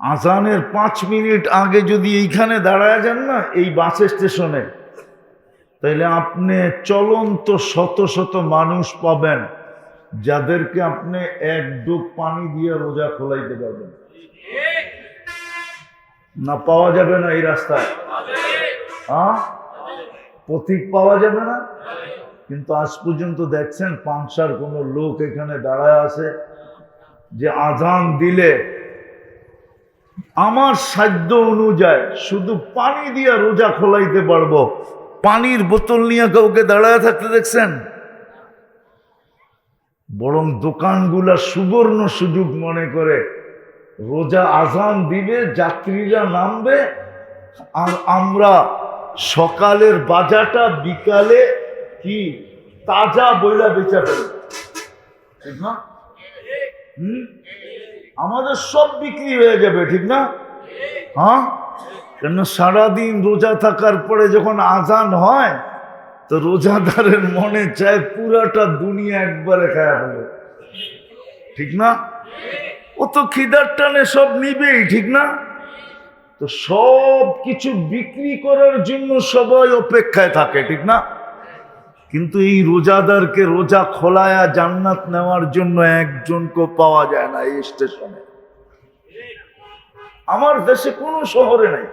আজানের 5 মিনিট আগে যদি এইখানে দাঁড়ায় যান না, এই বাস স্টেশনে, তাইলে আপনি চলন্ত শত শত মানুষ পাবেন যাদেরকে আপনি এক ডুব পানি দিয়ে রোজা খোলাইতে পারবেন না। পাওয়া যাবে না এই রাস্তায়, পথিক পাওয়া যাবে না। কিন্তু আজ পর্যন্ত দেখছেন পাংশার কোন লোক এখানে দাঁড়ায় আছে যে আজান দিলে আমার সাধ্য অনুযায়ী শুধু পানি দিয়ে রোজা খোলাইতে পারবো, পানির বোতল নিয়ে কাউকে দাঁড়ায় থাকতে দেখছেন? বরং দোকানগুলা সুবর্ণ সুযোগ মনে করে রোজা আজান দিবে, যাত্রীরা নামবে, আর আমরা সকালের বাজারটা বিকালে কি তাজা বইলা বেচা ফেলব, ঠিক না? আমাদের সব বিক্রি হয়ে যাবে, ঠিক না? হ্যাঁ, কেন সারাদিন রোজা থাকার পরে যখন আজান হয় তো রোজাদারের মনে চায় পুরাটা দুনিয়া একবারে খায়া ফেলে, ঠিক না? ও তো খিদার টানে সব নিবেই, ঠিক না? তো সব কিছু বিক্রি করার জন্য সবাই অপেক্ষায় থাকে, ঠিক না? কিন্তু এই রোজাদারকে রোজা খোলায়া জান্নাত নেওয়ার জন্য একজনকে পাওয়া যায় না এই স্টেশনে। আমার দেশে কোন শহরে নাই।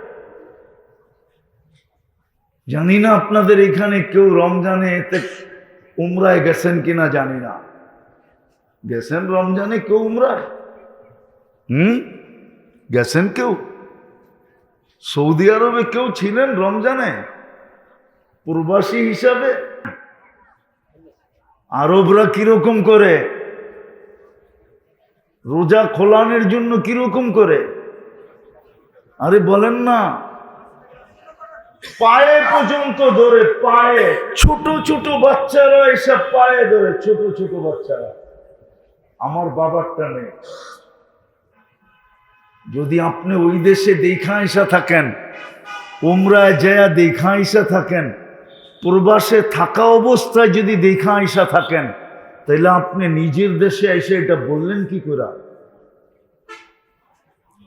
জানি না আপনাদের এখানে কেউ রমজানে এতে উমরায় গেছেন কিনা, জানি না। গেছেন রমজানে কেউ উমরায়? গেছেন কেউ? সৌদি আরবে কেউ ছিলেন রমজানে প্রবাসী হিসাবে? আরবরা কিরকম করে রোজা খোলানোর জন্য কিরকম করে? আরে বলেন না, পায়ে পর্যন্ত ধরে, পায়ে ছোট ছোট বাচ্চারা এসব পায়ে ধরে, ছোট ছোট বাচ্চারা। আমার বাবারটা নেই। যদি আপনি ওই দেশে দেখা এসা থাকেন, উমরায় যায়া দেখা এসা থাকেন, প্রবাসে থাকা অবস্থায় যদি দেখা এসা থাকেন, তাহলে আপনি নিজের দেশে এসে এটা বললেন কি করে?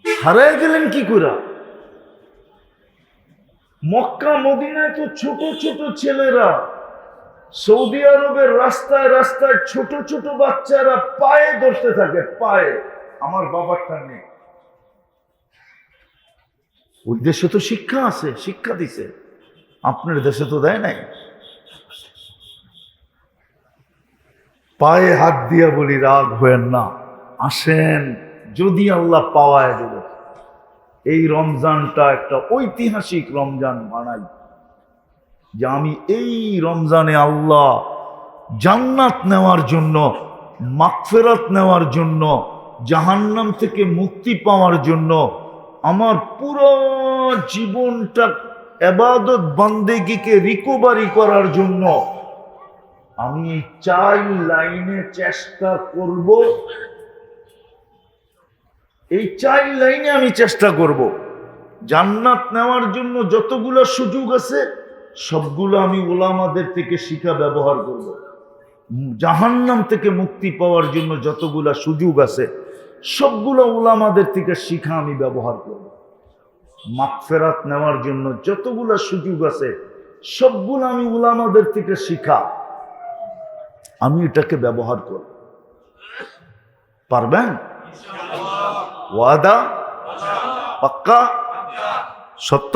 হারায় গেলেন কি করে? মক্কা মদিনায় তো ছোট ছোট ছেলেরা, সৌদি আরবের রাস্তায় রাস্তায় ছোট ছোট বাচ্চারা পায়ে ধরতে থাকে, পায়ে। আমার বাবারটা নেই। ওই দেশে তো শিক্ষা আছে, শিক্ষা দিছে, আপনার দেশে তো দেয় নাই। পায়ে হাত দিয়া বলি, রাগ হয়েন না, আসেন, যদি আল্লাহ পাওয়ায় দিল। এই রমজানটা একটা ঐতিহাসিক রমজান বানাই, যে আমি এই রমজানে আল্লাহ জান্নাত নেওয়ার জন্য, মাগফিরাত নেওয়ার জন্য, জাহান্নাম থেকে মুক্তি পাওয়ার জন্য, আমার পুরো জীবনটা ইবাদত বান্দেগিকে রিকভারি করার জন্য আমি এই 4 লাইনে চেষ্টা করব। এই 4 লাইনে আমি চেষ্টা করব। জান্নাত নেওয়ার জন্য যতগুলো সুযোগ আছে সবগুলো আমি উলামাদের থেকে শিখা ব্যবহার করব। জাহান্নাম থেকে মুক্তি পাওয়ার জন্য যতগুলো সুযোগ আছে সবগুলো উলামাদের থেকে শিখা আমি ব্যবহার করব। মাগফিরাত নেওয়ার জন্য যতগুলো সুযোগ আছে সবগুলো আমি উলামাদের থেকে শিখা আমি এটাকে ব্যবহার করব। পারবেন? ওয়াদা? পাক্কা? সত্য?